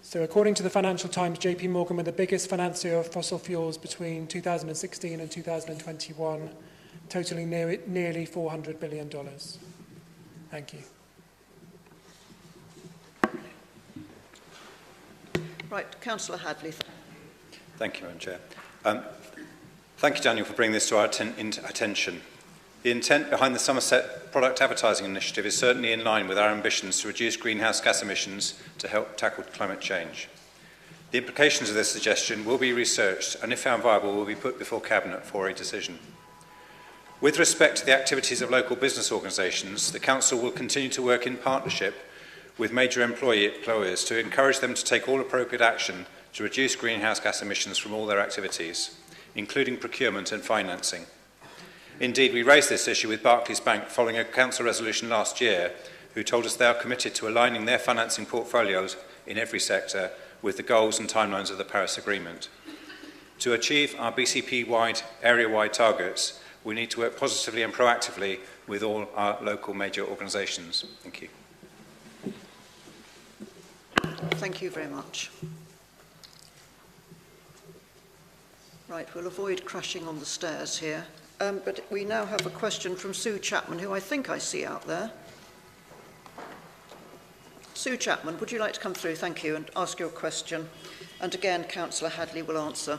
So according to the Financial Times, JP Morgan were the biggest financier of fossil fuels between 2016 and 2021, totaling nearly $400 billion. Thank you. Right, Councillor Hadley. Thank you, Madam Chair. Thank you, Daniel, for bringing this to our attention. The intent behind the Somerset Product Advertising Initiative is certainly in line with our ambitions to reduce greenhouse gas emissions to help tackle climate change. The implications of this suggestion will be researched and, if found viable, will be put before Cabinet for a decision. With respect to the activities of local business organisations, the Council will continue to work in partnership with major employers to encourage them to take all appropriate action to reduce greenhouse gas emissions from all their activities, including procurement and financing. Indeed, we raised this issue with Barclays Bank following a Council resolution last year, who told us they are committed to aligning their financing portfolios in every sector with the goals and timelines of the Paris Agreement. To achieve our BCP-wide, area-wide targets, we need to work positively and proactively with all our local major organisations. Thank you. Thank you very much. Right, we'll avoid crashing on the stairs here. But we now have a question from Sue Chapman, who I think I see out there. Sue Chapman, would you like to come through? Thank you, and ask your question. And again, Councillor Hadley will answer.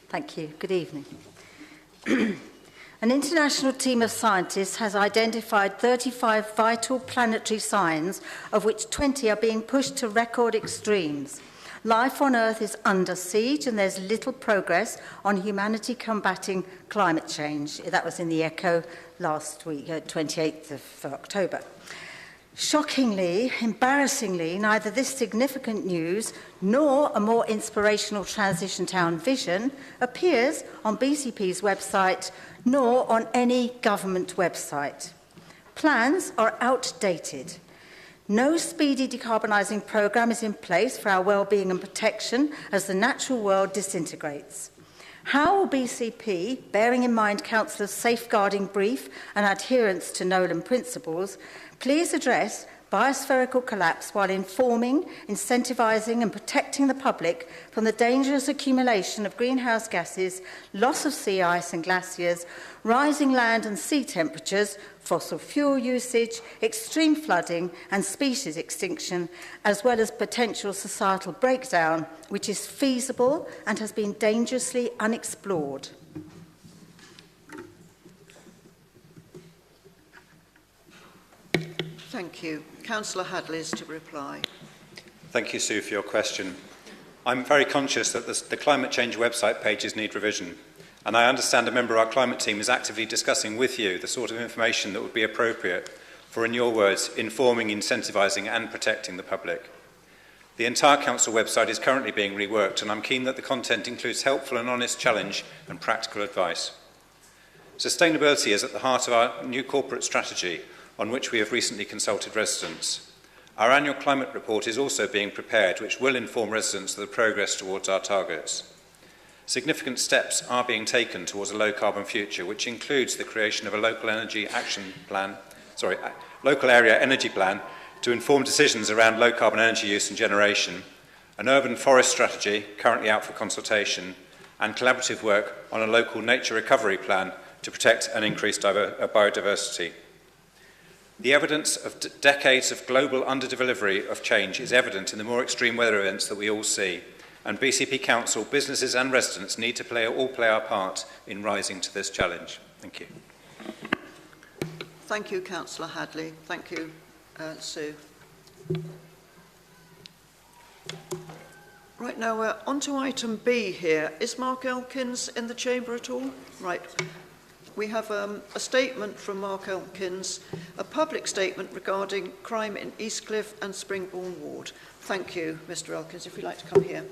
Thank you. Good evening. An international team of scientists has identified 35 vital planetary signs, of which 20 are being pushed to record extremes. Life on Earth is under siege and there's little progress on humanity combating climate change. That was in the Echo last week, 28th of October. Shockingly, embarrassingly, neither this significant news nor a more inspirational transition town vision appears on BCP's website nor on any government website. Plans are outdated. No speedy decarbonising programme is in place for our well-being and protection as the natural world disintegrates. How will BCP, bearing in mind Councillors' safeguarding brief and adherence to Nolan principles, please address biospherical collapse while informing, incentivising and protecting the public from the dangerous accumulation of greenhouse gases, loss of sea ice and glaciers, rising land and sea temperatures, fossil fuel usage, extreme flooding and species extinction, as well as potential societal breakdown, which is feasible and has been dangerously unexplored. Thank you. Councillor Hadley is to reply. Thank you, Sue, for your question. I'm very conscious that the climate change website pages need revision, and I understand a member of our climate team is actively discussing with you the sort of information that would be appropriate for, in your words, informing, incentivising and protecting the public. The entire Council website is currently being reworked, and I'm keen that the content includes helpful and honest challenge and practical advice. Sustainability is at the heart of our new corporate strategy, on which we have recently consulted residents. Our annual climate report is also being prepared, which will inform residents of the progress towards our targets. Significant steps are being taken towards a low-carbon future, which includes the creation of a local area energy plan to inform decisions around low-carbon energy use and generation, an urban forest strategy currently out for consultation, and collaborative work on a local nature recovery plan to protect and increase biodiversity. The evidence of decades of global underdelivery of change is evident in the more extreme weather events that we all see, and BCP Council, businesses and residents need to all play our part in rising to this challenge. Thank you. Thank you, Councillor Hadley. Thank you, Sue. Right, now we're on to item B here. Is Mark Elkins in the chamber at all? Right. We have a statement from Mark Elkins, a public statement regarding crime in Eastcliff and Springbourne Ward. Thank you, Mr. Elkins, if you'd like to come here.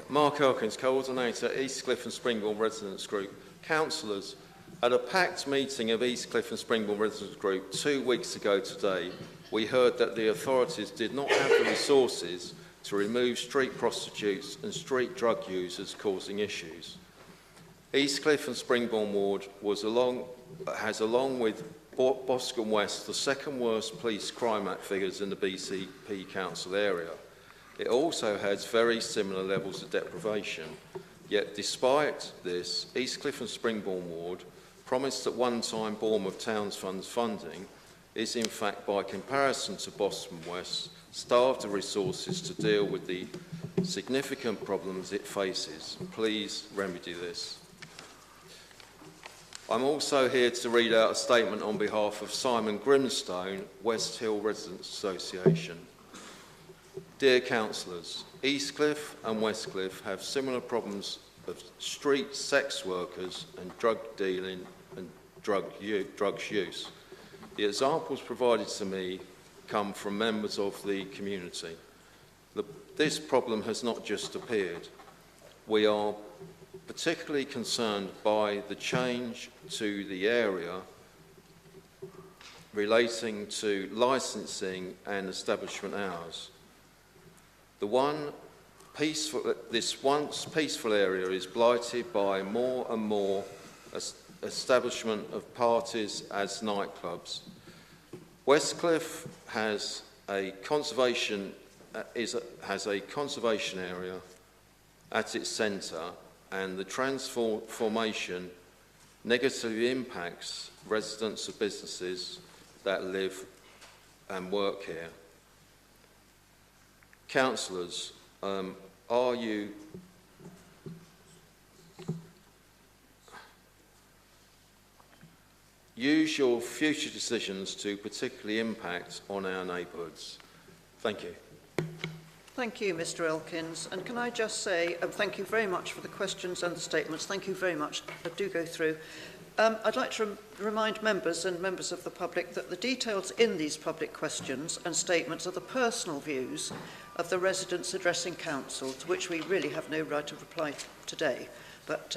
Mark Elkins, Coordinator, Eastcliff and Springbourne Residents Group. Councillors, at a packed meeting of Eastcliff and Springbourne Residents Group 2 weeks ago today, we heard that the authorities did not have the resources to remove street prostitutes and street drug users causing issues. Eastcliff and Springbourne Ward has, along with Boscombe West, the second worst police crime act figures in the BCP Council area. It also has very similar levels of deprivation. Yet despite this, Eastcliff and Springbourne Ward promised at one time Bournemouth Towns Fund's funding is in fact, by comparison to Boscombe West, starved of resources to deal with the significant problems it faces. Please remedy this. I'm also here to read out a statement on behalf of Simon Grimstone, West Hill Residents Association. Dear Councillors, Eastcliff and Westcliff have similar problems of street sex workers and drug dealing and drugs use. The examples provided to me come from members of the community. This problem has not just appeared. We are particularly concerned by the change to the area relating to licensing and establishment hours. This once peaceful area is blighted by more and more establishment of parties as nightclubs. Westcliff has a conservation area at its centre, and the transformation negatively impacts residents of businesses that live and work here. Councillors, are you use your future decisions to particularly impact on our neighbourhoods? Thank you. Thank you, Mr. Elkins. And can I just say thank you very much for the questions and the statements. Thank you very much. Do go through. I'd like to remind members and members of the public that the details in these public questions and statements are the personal views of the residents addressing council, to which we really have no right of reply today. But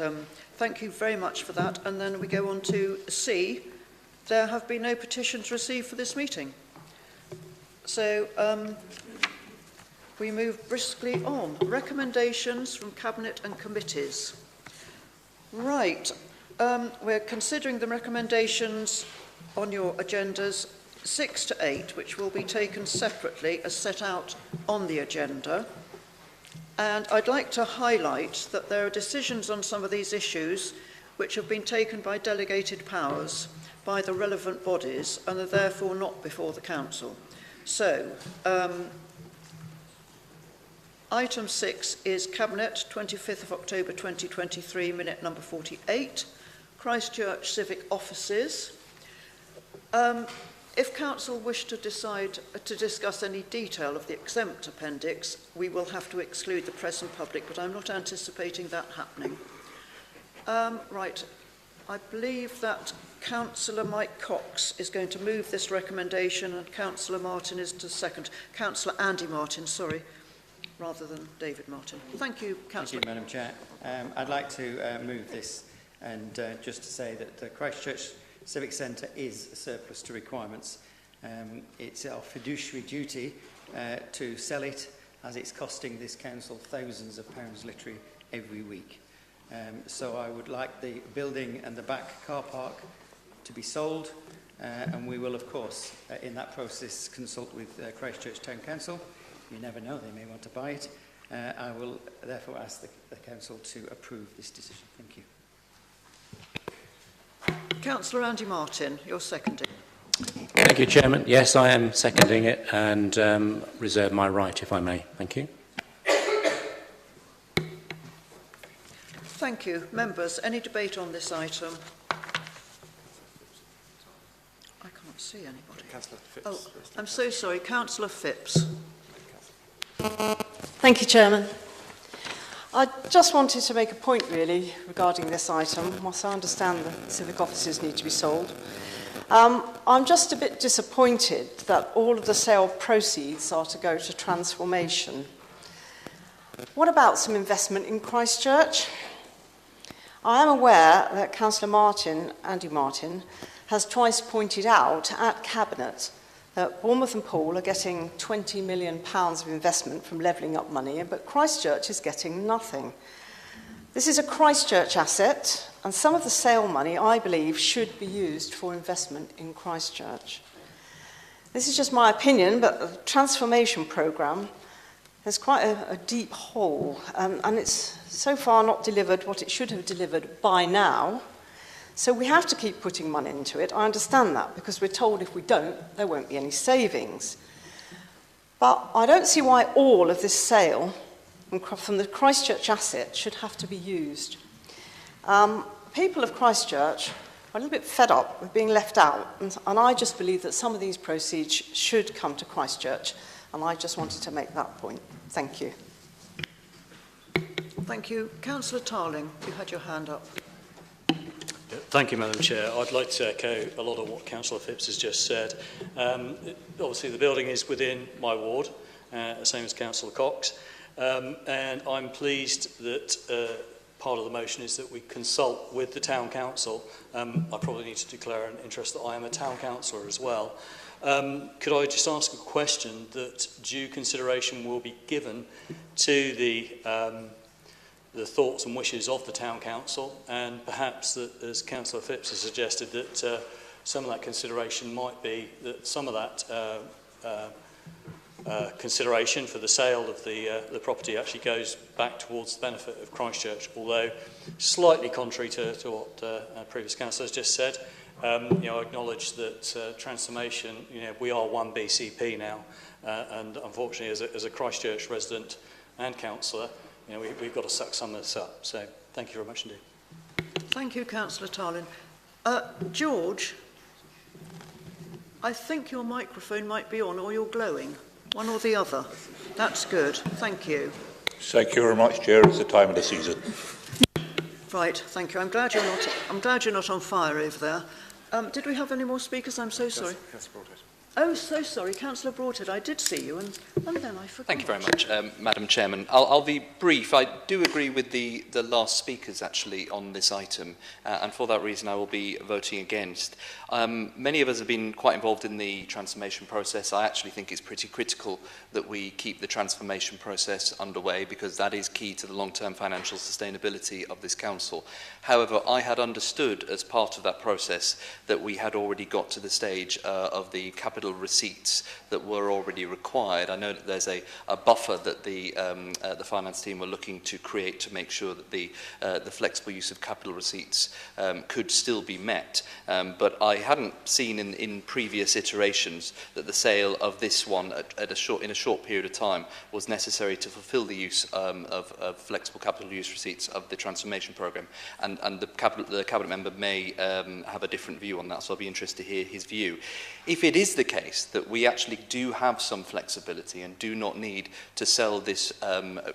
thank you very much for that. And then we go on to C. There have been no petitions received for this meeting. So we move briskly on. Recommendations from Cabinet and committees. Right. We're considering the recommendations on your agendas 6 to 8, which will be taken separately as set out on the agenda. And I'd like to highlight that there are decisions on some of these issues which have been taken by delegated powers by the relevant bodies and are therefore not before the Council. So, item 6 is Cabinet, 25th of October 2023, minute number 48, Christchurch Civic Offices. If Council wish to decide to discuss any detail of the exempt appendix, we will have to exclude the press and public, but I'm not anticipating that happening. Right, I believe that Councillor Mike Cox is going to move this recommendation and Councillor Martin is to second. Councillor Andy Martin, sorry, rather than David Martin. Thank you, Councillor. Thank you, Madam Chair. I'd like to move this and just to say that the Christchurch Civic Centre is a surplus to requirements. It's our fiduciary duty to sell it, as it's costing this council thousands of pounds literally every week. So I would like the building and the back car park to be sold, and we will of course in that process consult with Christchurch Town Council. You never know, they may want to buy it. I will therefore ask the council to approve this decision. Thank you. Councillor Andy Martin, you're seconding. Thank you, Chairman. Yes, I am seconding it and reserve my right, if I may. Thank you. Thank you. Members, any debate on this item? I can't see anybody. Councillor Phipps. Oh, I'm so sorry. Councillor Phipps. Thank you, Chairman. I just wanted to make a point, really, regarding this item. Whilst I understand the civic offices need to be sold, I'm just a bit disappointed that all of the sale proceeds are to go to transformation. What about some investment in Christchurch? I am aware that Councillor Martin, Andy Martin, has twice pointed out at Cabinet that Bournemouth and Poole are getting £20 million of investment from levelling up money, but Christchurch is getting nothing. This is a Christchurch asset, and some of the sale money, I believe, should be used for investment in Christchurch. This is just my opinion, but the transformation programme has quite a deep hole, and it's so far not delivered what it should have delivered by now. So we have to keep putting money into it. I understand that, because we're told if we don't, there won't be any savings. But I don't see why all of this sale from the Christchurch asset should have to be used. People of Christchurch are a little bit fed up with being left out, and I just believe that some of these proceeds should come to Christchurch, and I just wanted to make that point. Thank you. Thank you. Councillor Tarling, you had your hand up. Thank you, Madam Chair. I'd like to echo a lot of what Councillor Phipps has just said. Obviously, the building is within my ward, same as Councillor Cox, and I'm pleased that part of the motion is that we consult with the Town Council. I probably need to declare an interest that I am a Town Councillor as well. Could I just ask a question that due consideration will be given to the thoughts and wishes of the Town Council, and perhaps that, as Councillor Phipps has suggested, that some of that consideration might be that some of that consideration for the sale of the property actually goes back towards the benefit of Christchurch, although slightly contrary to what previous councillor has just said. I acknowledge that transformation, we are one BCP now, and unfortunately as a Christchurch resident and councillor, we've got to suck some of this up. So thank you very much indeed. Thank you, Councillor Tarling. George, I think your microphone might be on, or you're glowing. One or the other. That's good. Thank you. Thank you very much, Chair. It's the time of the season. Right, thank you. I'm glad you're not on fire over there. Did we have any more speakers? I'm so sorry. Oh, so sorry, Councillor Broadhead, I did see you, and then I forgot. Thank you very much, Madam Chairman. I'll be brief. I do agree with the last speakers, actually, on this item, and for that reason I will be voting against. Many of us have been quite involved in the transformation process. I actually think it's pretty critical that we keep the transformation process underway, because that is key to the long-term financial sustainability of this council. However, I had understood as part of that process that we had already got to the stage of the capital receipts that were already required. I know that there's a buffer that the finance team were looking to create to make sure that the flexible use of capital receipts could still be met. But I hadn't seen in previous iterations that the sale of this one in a short period of time was necessary to fulfil the use of flexible capital use receipts of the transformation programme. And the cabinet member may have a different view on that, so I'll be interested to hear his view. If it is the case that we actually do have some flexibility and do not need to sell this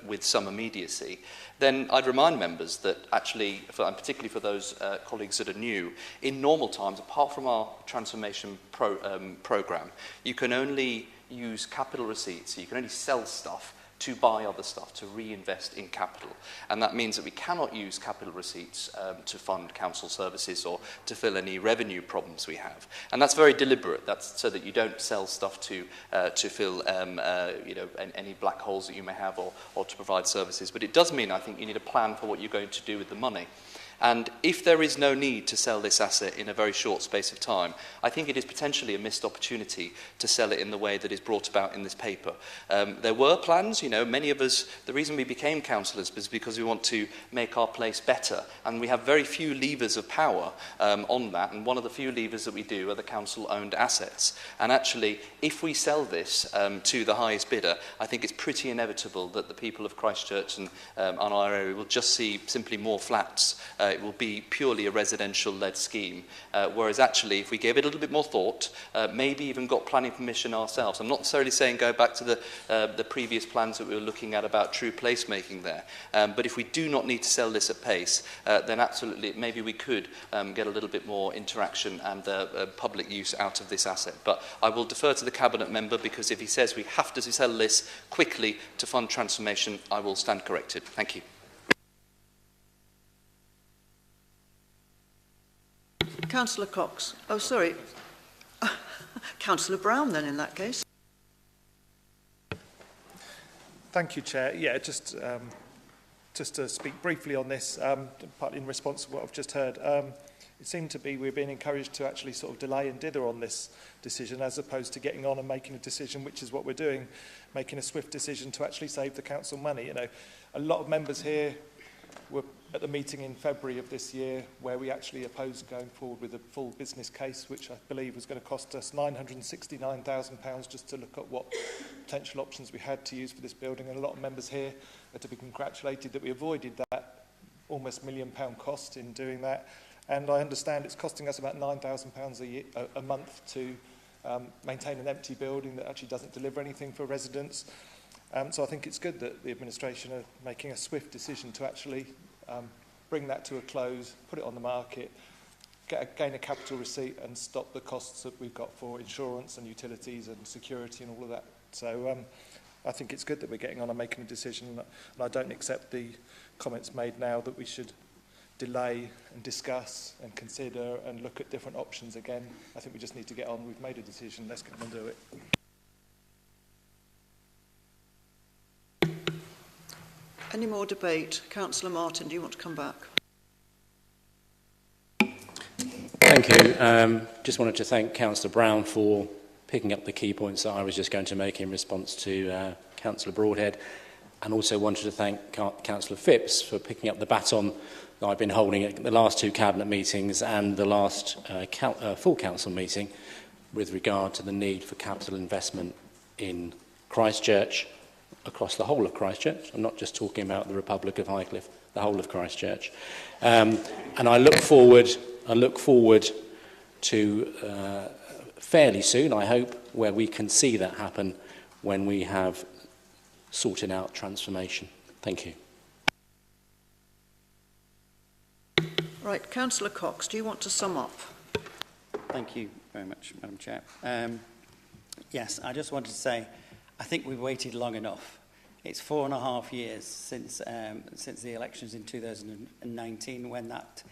with some immediacy, then I'd remind members that actually, and particularly for those colleagues that are new, in normal times, apart from our transformation programme, you can only use capital receipts, so you can only sell stuff to buy other stuff, to reinvest in capital. And that means that we cannot use capital receipts to fund council services or to fill any revenue problems we have. And that's very deliberate. That's so that you don't sell stuff to fill any black holes that you may have or to provide services. But it does mean, I think, you need a plan for what you're going to do with the money. And if there is no need to sell this asset in a very short space of time, I think it is potentially a missed opportunity to sell it in the way that is brought about in this paper. There were plans, many of us, the reason we became councillors was because we want to make our place better. And we have very few levers of power on that. And one of the few levers that we do are the council-owned assets. And actually, if we sell this to the highest bidder, I think it's pretty inevitable that the people of Christchurch and our area will just see simply more flats. It will be purely a residential-led scheme, whereas actually, if we gave it a little bit more thought, maybe even got planning permission ourselves. I'm not necessarily saying go back to the previous plans that we were looking at about true placemaking there, but if we do not need to sell this at pace, then absolutely, maybe we could get a little bit more interaction and public use out of this asset. But I will defer to the Cabinet member, because if he says we have to sell this quickly to fund transformation, I will stand corrected. Thank you. Councillor Cox. Oh, sorry. Councillor Brown, then, in that case. Thank you, Chair. Yeah, just to speak briefly on this, partly in response to what I've just heard. It seemed to be we're being encouraged to actually sort of delay and dither on this decision, as opposed to getting on and making a decision, which is what we're doing, making a swift decision to actually save the council money. A lot of members here were at the meeting in February of this year, where we actually opposed going forward with a full business case, which I believe was going to cost us £969,000 just to look at what potential options we had to use for this building. And a lot of members here are to be congratulated that we avoided that almost £1 million cost in doing that. And I understand it's costing us about £9,000 a month to maintain an empty building that actually doesn't deliver anything for residents. So I think it's good that the administration are making a swift decision to actually bring that to a close, put it on the market, gain a capital receipt and stop the costs that we've got for insurance and utilities and security and all of that. So I think it's good that we're getting on and making a decision, and I don't accept the comments made now that we should delay and discuss and consider and look at different options again. I think we just need to get on. We've made a decision, let's get on and do it. Any more debate? Councillor Martin, do you want to come back? Thank you. Just wanted to thank Councillor Brown for picking up the key points that I was just going to make in response to Councillor Broadhead, and also wanted to thank Councillor Phipps for picking up the baton that I've been holding at the last two Cabinet meetings and the last full Council meeting with regard to the need for capital investment in Christchurch, across the whole of Christchurch. I'm not just talking about the Republic of Highcliffe, the whole of Christchurch. And I look forward to fairly soon, I hope, where we can see that happen when we have sorted out transformation. Thank you. Right, Councillor Cox, do you want to sum up? Thank you very much, Madam Chair. Yes, I just wanted to say, I think we've waited long enough. It's 4.5 years since the elections in 2019 when that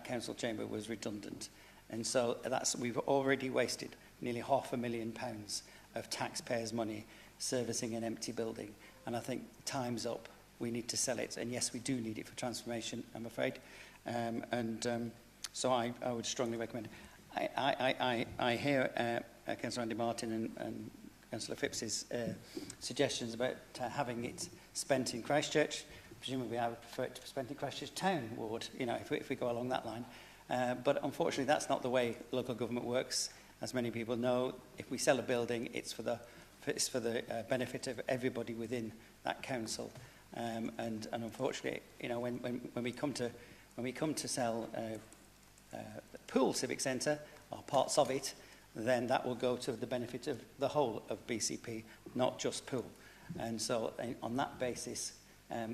council chamber was redundant. And so we've already wasted nearly £500,000 of taxpayers' money servicing an empty building. And I think time's up. We need to sell it. And yes, we do need it for transformation, I'm afraid. So I would strongly recommend it. I hear Councillor Andy Martin and Councillor Phipps's suggestions about having it spent in Christchurch. Presumably I would prefer it to be spent in Christchurch Town Ward, you know, if we go along that line. But unfortunately that's not the way local government works. As many people know, if we sell a building, it's for the benefit of everybody within that council. And unfortunately, you know, when we come to sell Poole Civic Centre, or parts of it, then that will go to the benefit of the whole of BCP, not just Poole. And so on that basis,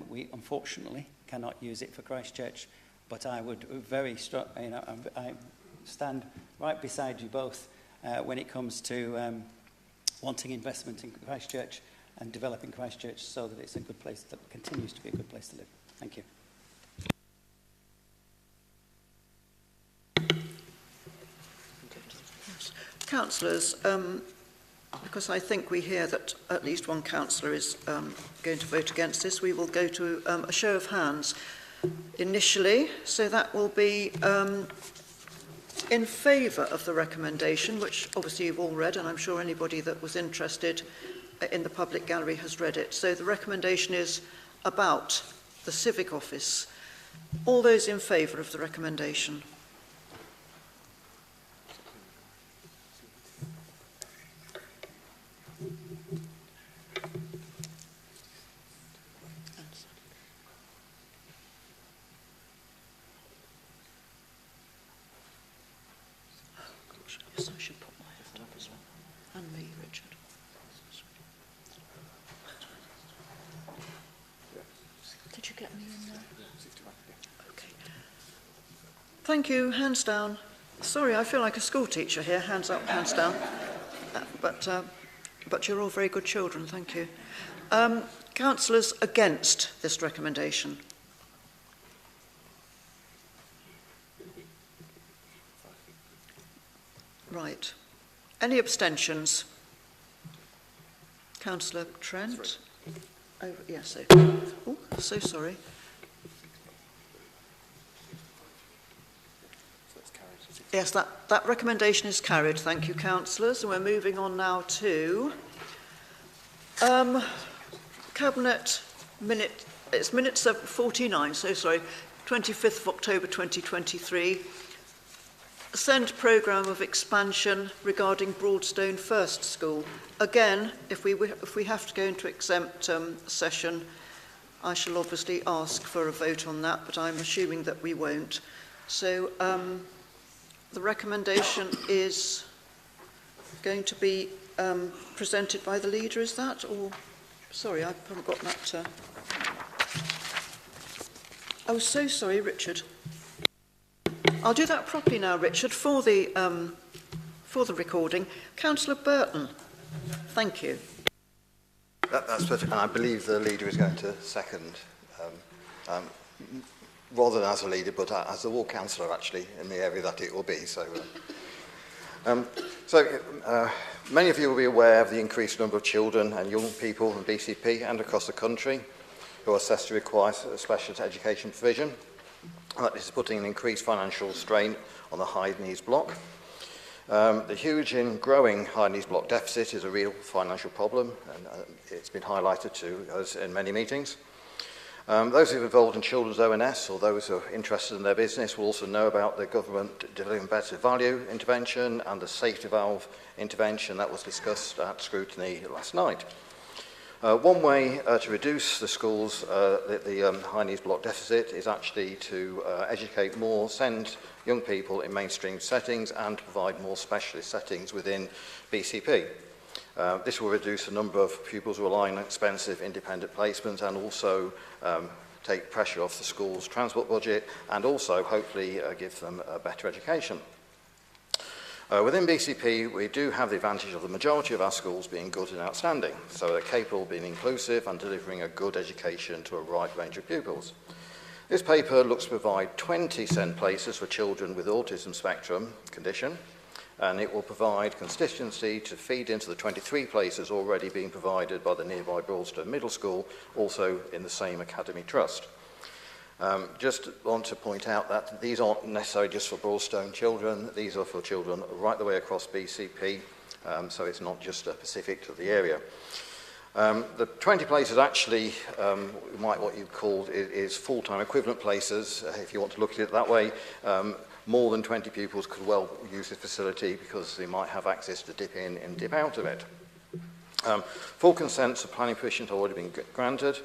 we unfortunately cannot use it for Christchurch, but I would very strong, you know, I stand right beside you both when it comes to wanting investment in Christchurch and developing Christchurch so that it's a good place, that continues to be a good place to live. Thank you. Councillors, because I think we hear that at least one councillor is going to vote against this, we will go to a show of hands initially. So that will be in favour of the recommendation, which obviously you've all read, and I'm sure anybody that was interested in the public gallery has read it. So the recommendation is about the Civic Office. All those in favour of the recommendation? Yes, I should put my hand up as well. And me, Richard. Did you get me in there? Okay. Thank you. Hands down. Sorry, I feel like a school teacher here. Hands up, hands down. But you're all very good children. Thank you. Councillors against this recommendation? Right. Any abstentions? Councillor Trent? Oh, yes. Oh, so sorry. Yes, that recommendation is carried. Thank you, councillors. And we're moving on now to Cabinet minute. It's minutes of 49, so sorry, 25th of October 2023. Send programme of expansion regarding Broadstone First School. Again, if we have to go into exempt session, I shall obviously ask for a vote on that, but I'm assuming that we won't. So the recommendation is going to be presented by the leader, is that? Or, sorry, I haven't got that. Oh, so sorry, Richard. I'll do that properly now, Richard, for the recording. Councillor Burton, thank you. That's perfect, and I believe the leader is going to second, rather than as a leader, but as a ward councillor, actually, in the area that it will be. So, many of you will be aware of the increased number of children and young people in BCP and across the country who are assessed to require special education provision. This is putting an increased financial strain on the high needs block. The huge and growing high needs block deficit is a real financial problem, and it's been highlighted to us in many meetings. Those who are involved in children's ONS or those who are interested in their business will also know about the government delivering better value intervention and the safety valve intervention that was discussed at scrutiny last night. One way to reduce the schools, the high needs block deficit is actually to educate more, send young people in mainstream settings and provide more specialist settings within BCP. This will reduce the number of pupils relying on expensive independent placements and also take pressure off the school's transport budget and also hopefully give them a better education. Within BCP, we do have the advantage of the majority of our schools being good and outstanding, so they're capable of being inclusive and delivering a good education to a wide range of pupils. This paper looks to provide 20 SEND places for children with autism spectrum condition, and it will provide constituency to feed into the 23 places already being provided by the nearby Broadstone Middle School, also in the same academy trust. Just want to point out that these aren't necessarily just for Broadstone children, these are for children right the way across BCP, so it's not just specific to the area. The 20 places actually, what you'd call is full-time equivalent places, if you want to look at it that way. More than 20 pupils could well use this facility because they might have access to dip in and dip out of it. Full consents of planning permission have already been granted.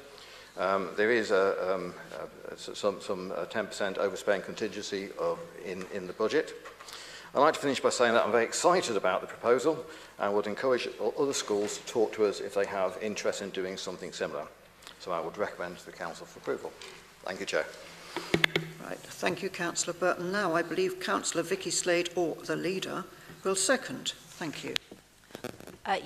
There is some 10% overspend contingency in the budget. I'd like to finish by saying that I'm very excited about the proposal and would encourage other schools to talk to us if they have interest in doing something similar. So I would recommend to the Council for approval. Thank you, Chair. Right, thank you, Councillor Burton. Now I believe Councillor Vicky Slade, or the leader, will second. Thank you.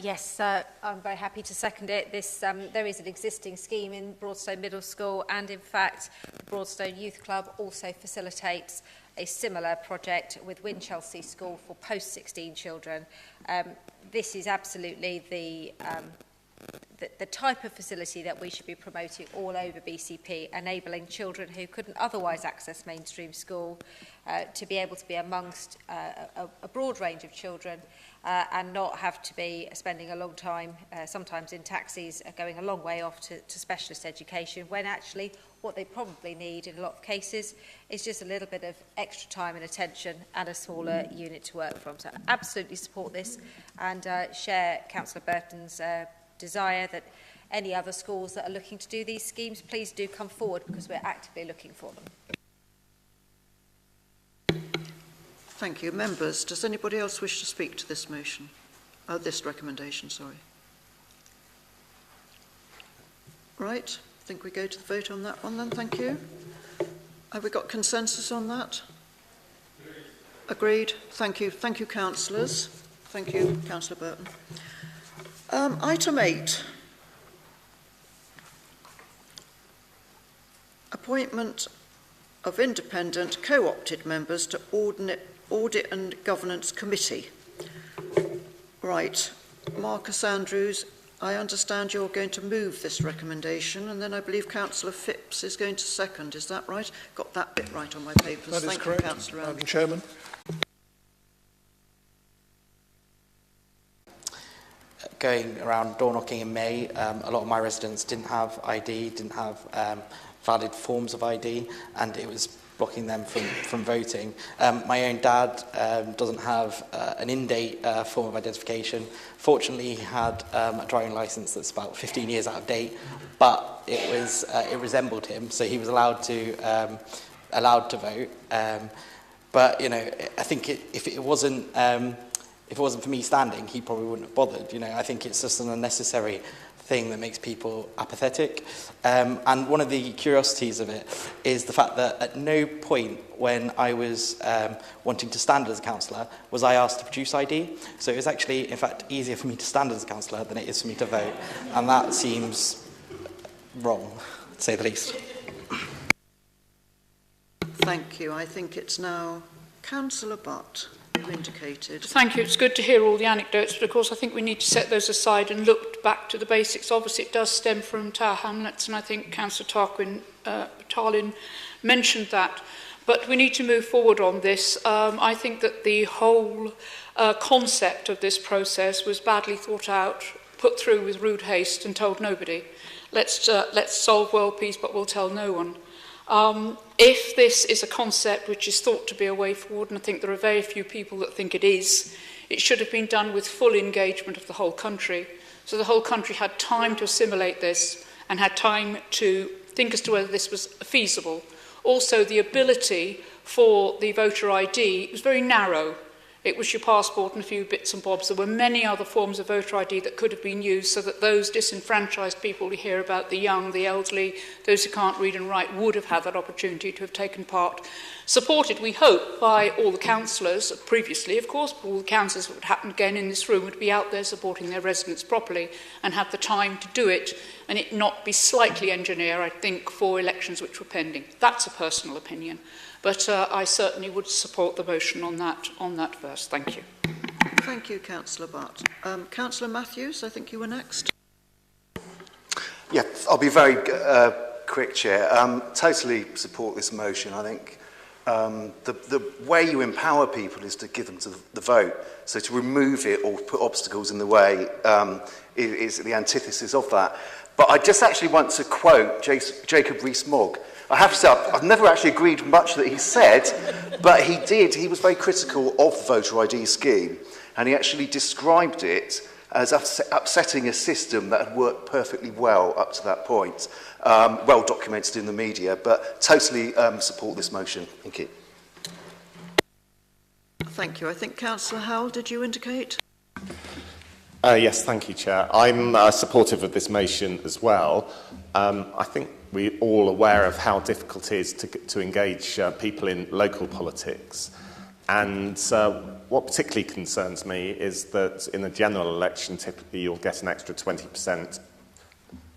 Yes, I'm very happy to second it. There is an existing scheme in Broadstone Middle School, and in fact, the Broadstone Youth Club also facilitates a similar project with Winchelsea School for post-16 children. This is absolutely the type of facility that we should be promoting all over BCP, enabling children who couldn't otherwise access mainstream school to be able to be amongst a broad range of children and not have to be spending a long time, sometimes in taxis, going a long way off to specialist education, when actually what they probably need in a lot of cases is just a little bit of extra time and attention and a smaller unit to work from. So I absolutely support this and share Councillor Burton's desire that any other schools that are looking to do these schemes, please do come forward because we're actively looking for them. Thank you. Members, does anybody else wish to speak to this motion? This recommendation, sorry. Right, I think we go to the vote on that one then, thank you. Have we got consensus on that? Agreed. Thank you. Thank you, councillors. Thank you, Councillor Burton. Item 8. Appointment of independent co-opted members to Audit and Governance Committee. Right, Marcus Andrews, I understand you're going to move this recommendation, and then I believe Councillor Phipps is going to second. Is that right? Got that bit right on my papers. That is correct, Councillor Andrews. Madam Chairman. Going around door knocking in May, a lot of my residents didn't have ID, didn't have valid forms of ID, and it was blocking them from voting. My own dad doesn't have an in-date form of identification. Fortunately, he had a driving licence that's about 15 years out of date, but it resembled him, so he was allowed to vote. But you know, I think if it wasn't for me standing, he probably wouldn't have bothered. You know, I think it's just an unnecessary thing that makes people apathetic. And one of the curiosities of it is the fact that at no point when I was wanting to stand as a councillor was I asked to produce ID. So it was actually, in fact, easier for me to stand as a councillor than it is for me to vote. And that seems wrong, to say the least. Thank you. I think it's now Councillor Butt. Indicated. Thank you. It's good to hear all the anecdotes, but of course I think we need to set those aside and look back to the basics. Obviously it does stem from Tower Hamlets, and I think Councillor Tarlin mentioned that. But we need to move forward on this. I think that the whole concept of this process was badly thought out, put through with rude haste and told nobody. Let's solve world peace, but we'll tell no one. If this is a concept which is thought to be a way forward, and I think there are very few people that think it is, it should have been done with full engagement of the whole country. So the whole country had time to assimilate this and had time to think as to whether this was feasible. Also, the ability for the voter ID was very narrow. It was your passport and a few bits and bobs. There were many other forms of voter ID that could have been used so that those disenfranchised people we hear about, the young, the elderly, those who can't read and write, would have had that opportunity to have taken part. Supported, we hope, by all the councillors, previously, of course, but all the councillors that would happen again in this room would be out there supporting their residents properly and have the time to do it, and it not be slightly engineered, I think, for elections which were pending. That's a personal opinion. But I certainly would support the motion on that verse. Thank you. Thank you, Councillor Butt. Councillor Matthews, I think you were next. Yeah, I'll be very quick, Chair. Totally support this motion. I think the way you empower people is to give them to the vote. So to remove it or put obstacles in the way is the antithesis of that. But I just actually want to quote Jacob Rees-Mogg. I have to say, I've never actually agreed much that he said, but he was very critical of the voter ID scheme, and he actually described it as upsetting a system that had worked perfectly well up to that point, well documented in the media, but totally support this motion. Thank you. Thank you. I think Councillor Howell, did you indicate? Yes, thank you, Chair. I'm supportive of this motion as well. I think we're all aware of how difficult it is to engage people in local politics. And what particularly concerns me is that in a general election, typically you'll get an extra 20%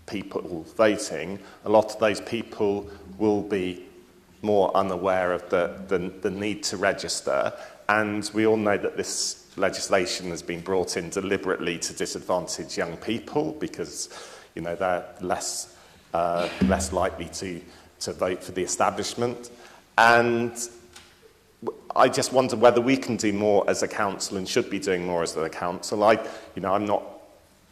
people voting. A lot of those people will be more unaware of the need to register. And we all know that this legislation has been brought in deliberately to disadvantage young people because, you know, they're less likely to vote for the establishment. And I just wonder whether we can do more as a council and should be doing more as a council. I'm not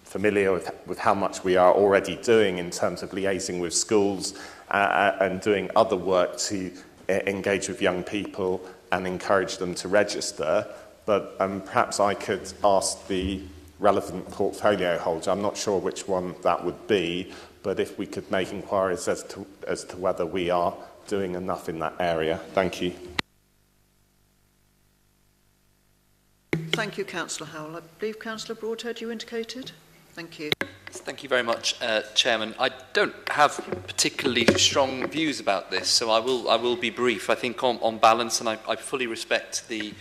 familiar with how much we are already doing in terms of liaising with schools and doing other work to engage with young people and encourage them to register. But perhaps I could ask the relevant portfolio holder, I'm not sure which one that would be, but if we could make inquiries as to whether we are doing enough in that area. Thank you. Thank you, Councillor Howell. I believe Councillor Broadhead, you indicated. Thank you. Thank you very much, Chairman. I don't have particularly strong views about this, so I will be brief. I think on balance, and I fully respect the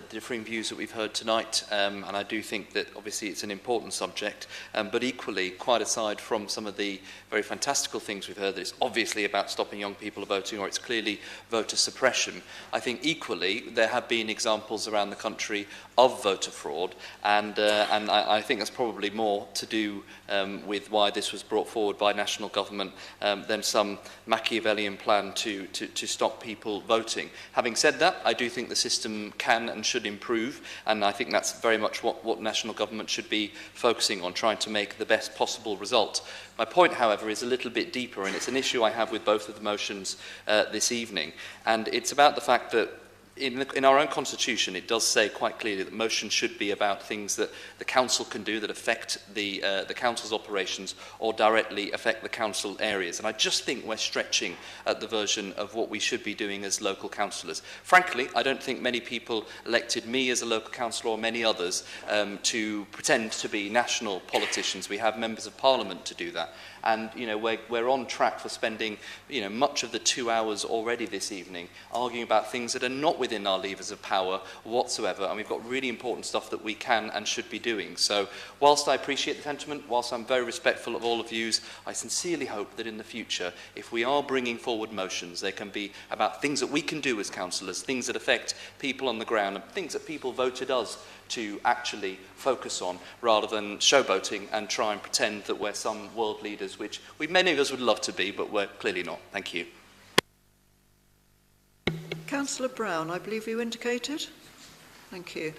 differing views that we've heard tonight, and I do think that obviously it's an important subject, but equally, quite aside from some of the very fantastical things we've heard, that it's obviously about stopping young people voting, or it's clearly voter suppression, I think equally there have been examples around the country of voter fraud, and I think that's probably more to do with why this was brought forward by national government than some Machiavellian plan to stop people voting. Having said that, I do think the system can and should improve, and I think that's very much what national government should be focusing on, trying to make the best possible result. My point, however, is a little bit deeper, and it's an issue I have with both of the motions this evening, and it's about the fact that in our own constitution, it does say quite clearly that motions should be about things that the council can do that affect the council's operations or directly affect the council areas. And I just think we're stretching at the version of what we should be doing as local councillors. Frankly, I don't think many people elected me as a local councillor or many others to pretend to be national politicians. We have members of parliament to do that. And we're on track for spending much of the 2 hours already this evening arguing about things that are not within our levers of power whatsoever, and we've got really important stuff that we can and should be doing. So whilst I appreciate the sentiment, whilst I'm very respectful of all the views, I sincerely hope that in the future, if we are bringing forward motions, they can be about things that we can do as councillors, things that affect people on the ground, and things that people voted us to actually focus on, rather than showboating and try and pretend that we're some world leaders, which many of us would love to be, but we're clearly not. Thank you. Councillor Brown, I believe you indicated. Thank you.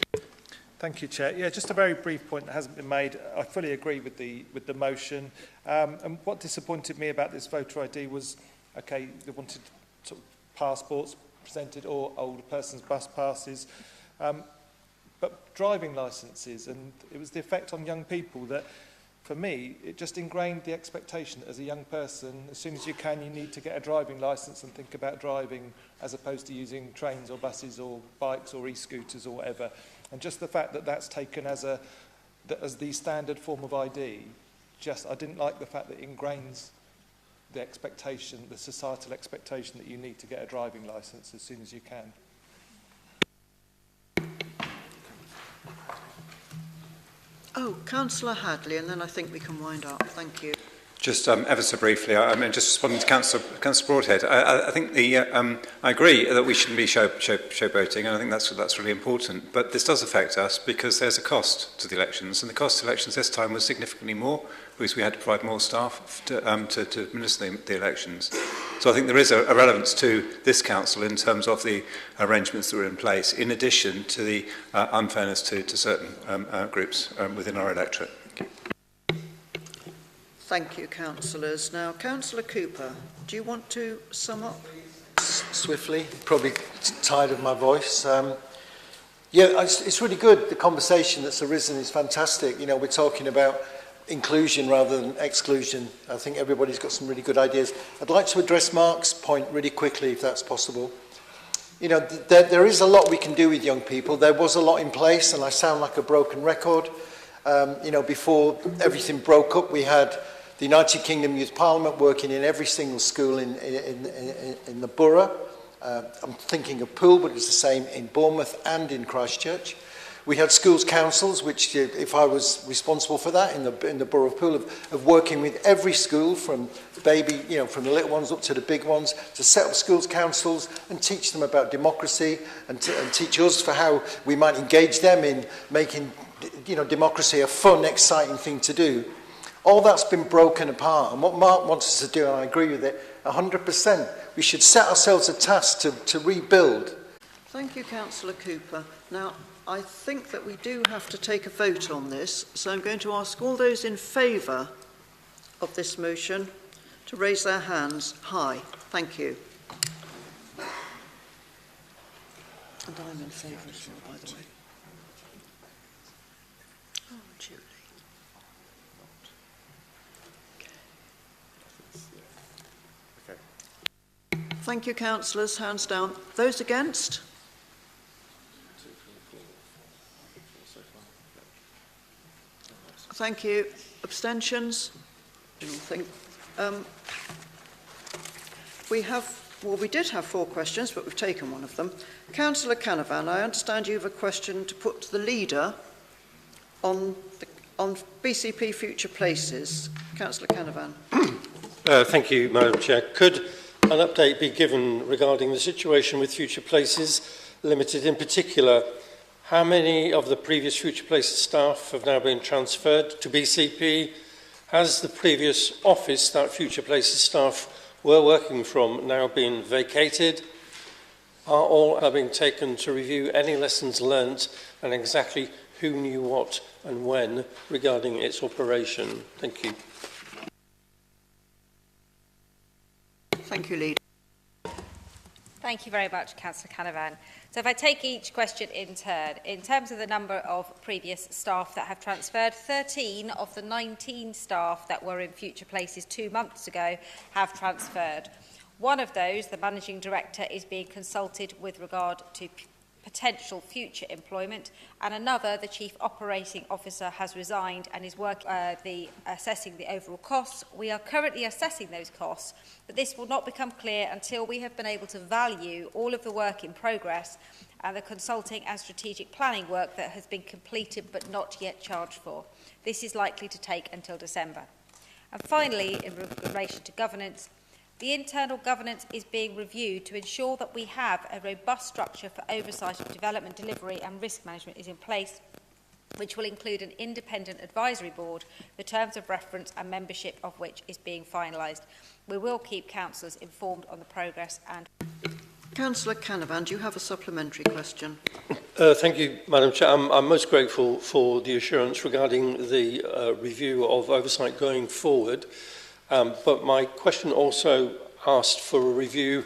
Thank you, Chair. Yeah, just a very brief point that hasn't been made. I fully agree with the motion. And what disappointed me about this voter ID was, okay, they wanted sort of passports presented or older persons' bus passes. But driving licences, and it was the effect on young people that for me, it just ingrained the expectation that as a young person, as soon as you can, you need to get a driving licence and think about driving as opposed to using trains or buses or bikes or e-scooters or whatever. And just the fact that that's taken as the standard form of ID, I didn't like the fact that it ingrains the expectation, the societal expectation that you need to get a driving licence as soon as you can. Oh, Councillor Hadley, and then I think we can wind up. Thank you. Just ever so briefly, I mean, just responding to Councillor Broadhead, I think I agree that we shouldn't be showboating, and I think that's really important. But this does affect us because there's a cost to the elections, and the cost to elections this time was significantly more because we had to provide more staff to administer the elections. So I think there is a relevance to this council in terms of the arrangements that were in place, in addition to the unfairness to certain groups within our electorate. Thank you, councillors. Now, Councillor Cooper, do you want to sum up? Swiftly, probably tired of my voice. Yeah, it's really good. The conversation that's arisen is fantastic. You know, we're talking about inclusion rather than exclusion. I think everybody's got some really good ideas. I'd like to address Mark's point really quickly, if that's possible. You know, there is a lot we can do with young people. There was a lot in place, and I sound like a broken record. You know, before everything broke up, we had the United Kingdom Youth Parliament working in every single school in the borough. I'm thinking of Poole, but it was the same in Bournemouth and in Christchurch. We had schools councils, which, if I was responsible for that in the borough of Poole, of working with every school from baby, you know, from the little ones up to the big ones, to set up schools councils and teach them about democracy and teach us for how we might engage them in making, you know, democracy a fun, exciting thing to do. All that's been broken apart, and what Mark wants us to do, and I agree with it 100%, we should set ourselves a task to rebuild. Thank you, Councillor Cooper. Now, I think that we do have to take a vote on this, so I'm going to ask all those in favour of this motion to raise their hands high. Thank you. And I'm in favour as well, by the way. Oh, Julie. Thank you, councillors. Hands down. Those against? Thank you. Abstentions? We did have 4 questions, but we've taken one of them. Councillor Canavan, I understand you have a question to put to the leader on BCP Future Places. Councillor Canavan. Thank you, Madam Chair. Could an update be given regarding the situation with Future Places Limited? In particular, how many of the previous Future Places staff have now been transferred to BCP? Has the previous office that Future Places staff were working from now been vacated? Are all having taken to review any lessons learnt and exactly who knew what and when regarding its operation? Thank you. Thank you, Leader. Thank you very much, Councillor Canavan. So if I take each question in turn, in terms of the number of previous staff that have transferred, 13 of the 19 staff that were in Future Places 2 months ago have transferred. One of those, the Managing Director, is being consulted with regard to potential future employment, and another, the Chief Operating Officer, has resigned and is assessing the overall costs. We are currently assessing those costs, but this will not become clear until we have been able to value all of the work in progress and the consulting and strategic planning work that has been completed but not yet charged for. This is likely to take until December. And finally, in relation to governance, the internal governance is being reviewed to ensure that we have a robust structure for oversight of development, delivery and risk management is in place, which will include an independent advisory board, the terms of reference and membership of which is being finalised. We will keep councillors informed on the progress. And Councillor Canavan, do you have a supplementary question? Thank you, Madam Chair. I'm most grateful for the assurance regarding the review of oversight going forward. But my question also asked for a review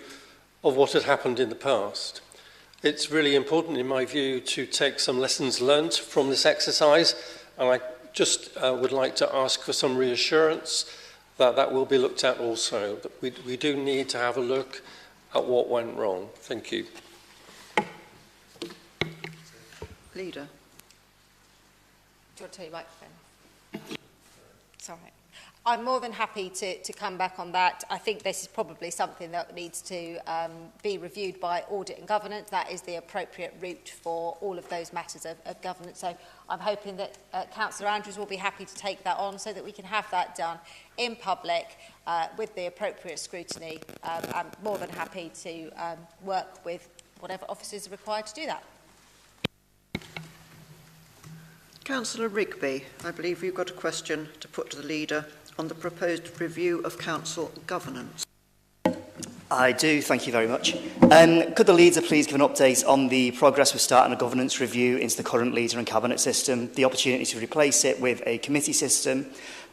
of what had happened in the past. It's really important, in my view, to take some lessons learnt from this exercise, and I just would like to ask for some reassurance that that will be looked at also. That we do need to have a look at what went wrong. Thank you. Leader. Do you want to take your microphone? It's all right. I'm more than happy to come back on that. I think this is probably something that needs to be reviewed by Audit and Governance. That is the appropriate route for all of those matters of governance. So I'm hoping that Councillor Andrews will be happy to take that on so that we can have that done in public with the appropriate scrutiny. I'm more than happy to work with whatever officers are required to do that. Councillor Rigby, I believe you've got a question to put to the Leader on the proposed review of council governance. I do, thank you very much. Could the Leader please give an update on the progress with starting a governance review into the current Leader and Cabinet system, the opportunity to replace it with a committee system?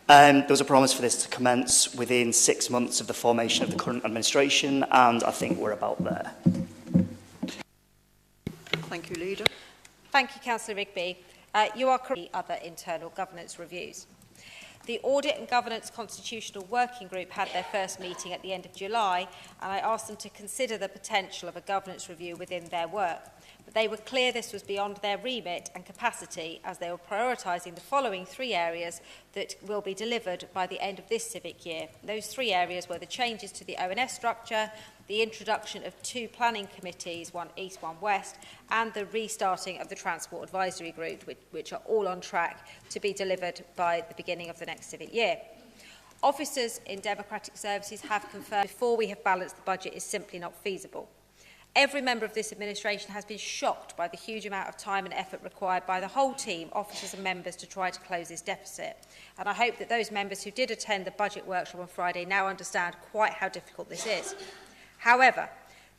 There was a promise for this to commence within 6 months of the formation of the current administration, and I think we're about there. Thank you, Leader. Thank you, Councillor Rigby. You are correct. Other internal governance reviews. The Audit and Governance Constitutional Working Group had their first meeting at the end of July, and I asked them to consider the potential of a governance review within their work. But they were clear this was beyond their remit and capacity, as they were prioritising the following 3 areas that will be delivered by the end of this civic year. Those 3 areas were the changes to the ONS structure, the introduction of 2 planning committees, one east, one west, and the restarting of the Transport Advisory Group, which are all on track to be delivered by the beginning of the next civic year. Officers in democratic services have confirmed before we have balanced the budget is simply not feasible. Every member of this administration has been shocked by the huge amount of time and effort required by the whole team, officers and members, to try to close this deficit. And I hope that those members who did attend the budget workshop on Friday now understand quite how difficult this is. However,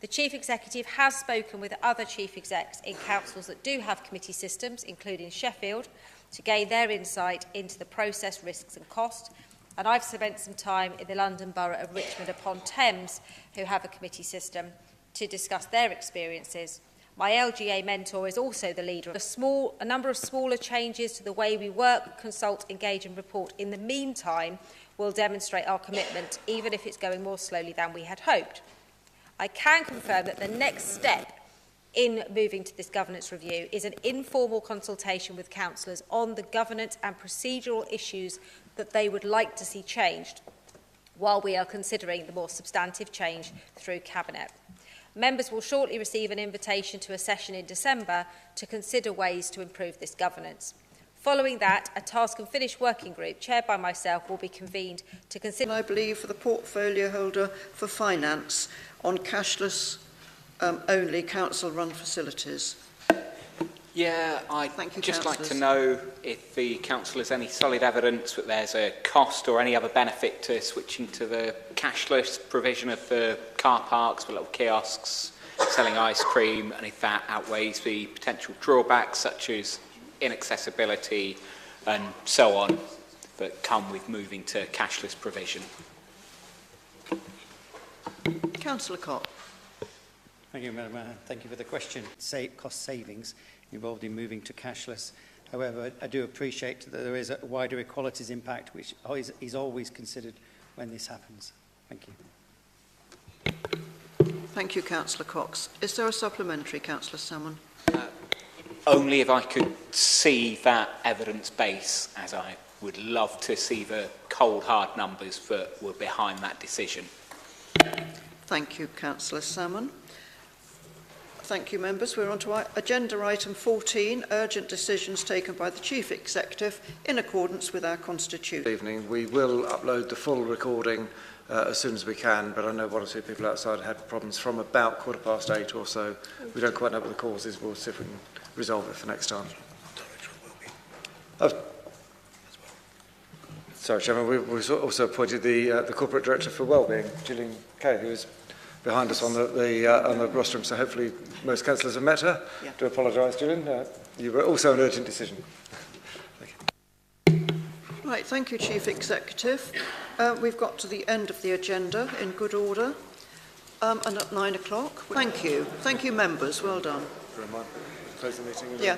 the Chief Executive has spoken with other Chief Execs in councils that do have committee systems, including Sheffield, to gain their insight into the process, risks and cost. And I've spent some time in the London Borough of Richmond upon Thames, who have a committee system, to discuss their experiences. My LGA mentor is also the leader of a number of smaller changes to the way we work, consult, engage and report in the meantime will demonstrate our commitment, even if it's going more slowly than we had hoped. I can confirm that the next step in moving to this governance review is an informal consultation with councillors on the governance and procedural issues that they would like to see changed, while we are considering the more substantive change through Cabinet. Members will shortly receive an invitation to a session in December to consider ways to improve this governance. Following that, a task and finish working group, chaired by myself, will be convened to consider... I believe for the portfolio holder for finance on cashless only council-run facilities. Yeah, I'd just like to know if the council has any solid evidence that there's a cost or any other benefit to switching to the cashless provision of the car parks with little kiosks selling ice cream, and if that outweighs the potential drawbacks such as inaccessibility and so on that come with moving to cashless provision. Councillor Cox. Thank you, Madam Mayor. Thank you for the question. Cost savings involved in moving to cashless. However, I do appreciate that there is a wider equalities impact, which is always considered when this happens. Thank you. Thank you, Councillor Cox. Is there a supplementary, Councillor Salmon? Only if I could see that evidence base, as I would love to see the cold, hard numbers that were behind that decision. Thank you, Councillor Salmon. Thank you, members. We're on to agenda item 14, urgent decisions taken by the Chief Executive in accordance with our Constitution. Good evening. We will upload the full recording as soon as we can, but I know 1 or 2 people outside had problems from about 8:15 or so. We don't quite know what the cause is. We'll see if we can resolve it for next time. Sorry, Chairman, we also appointed the Corporate Director for Wellbeing, Gillian Kay, who is behind us on the rostrum, so hopefully most councillors have met her. Yeah. Do apologise, Gillian. You were also an urgent decision. Right, thank you, Chief Executive. We've got to the end of the agenda in good order, and at 9 o'clock. Thank you. Thank you, members. Well done. Close the meeting. Yeah.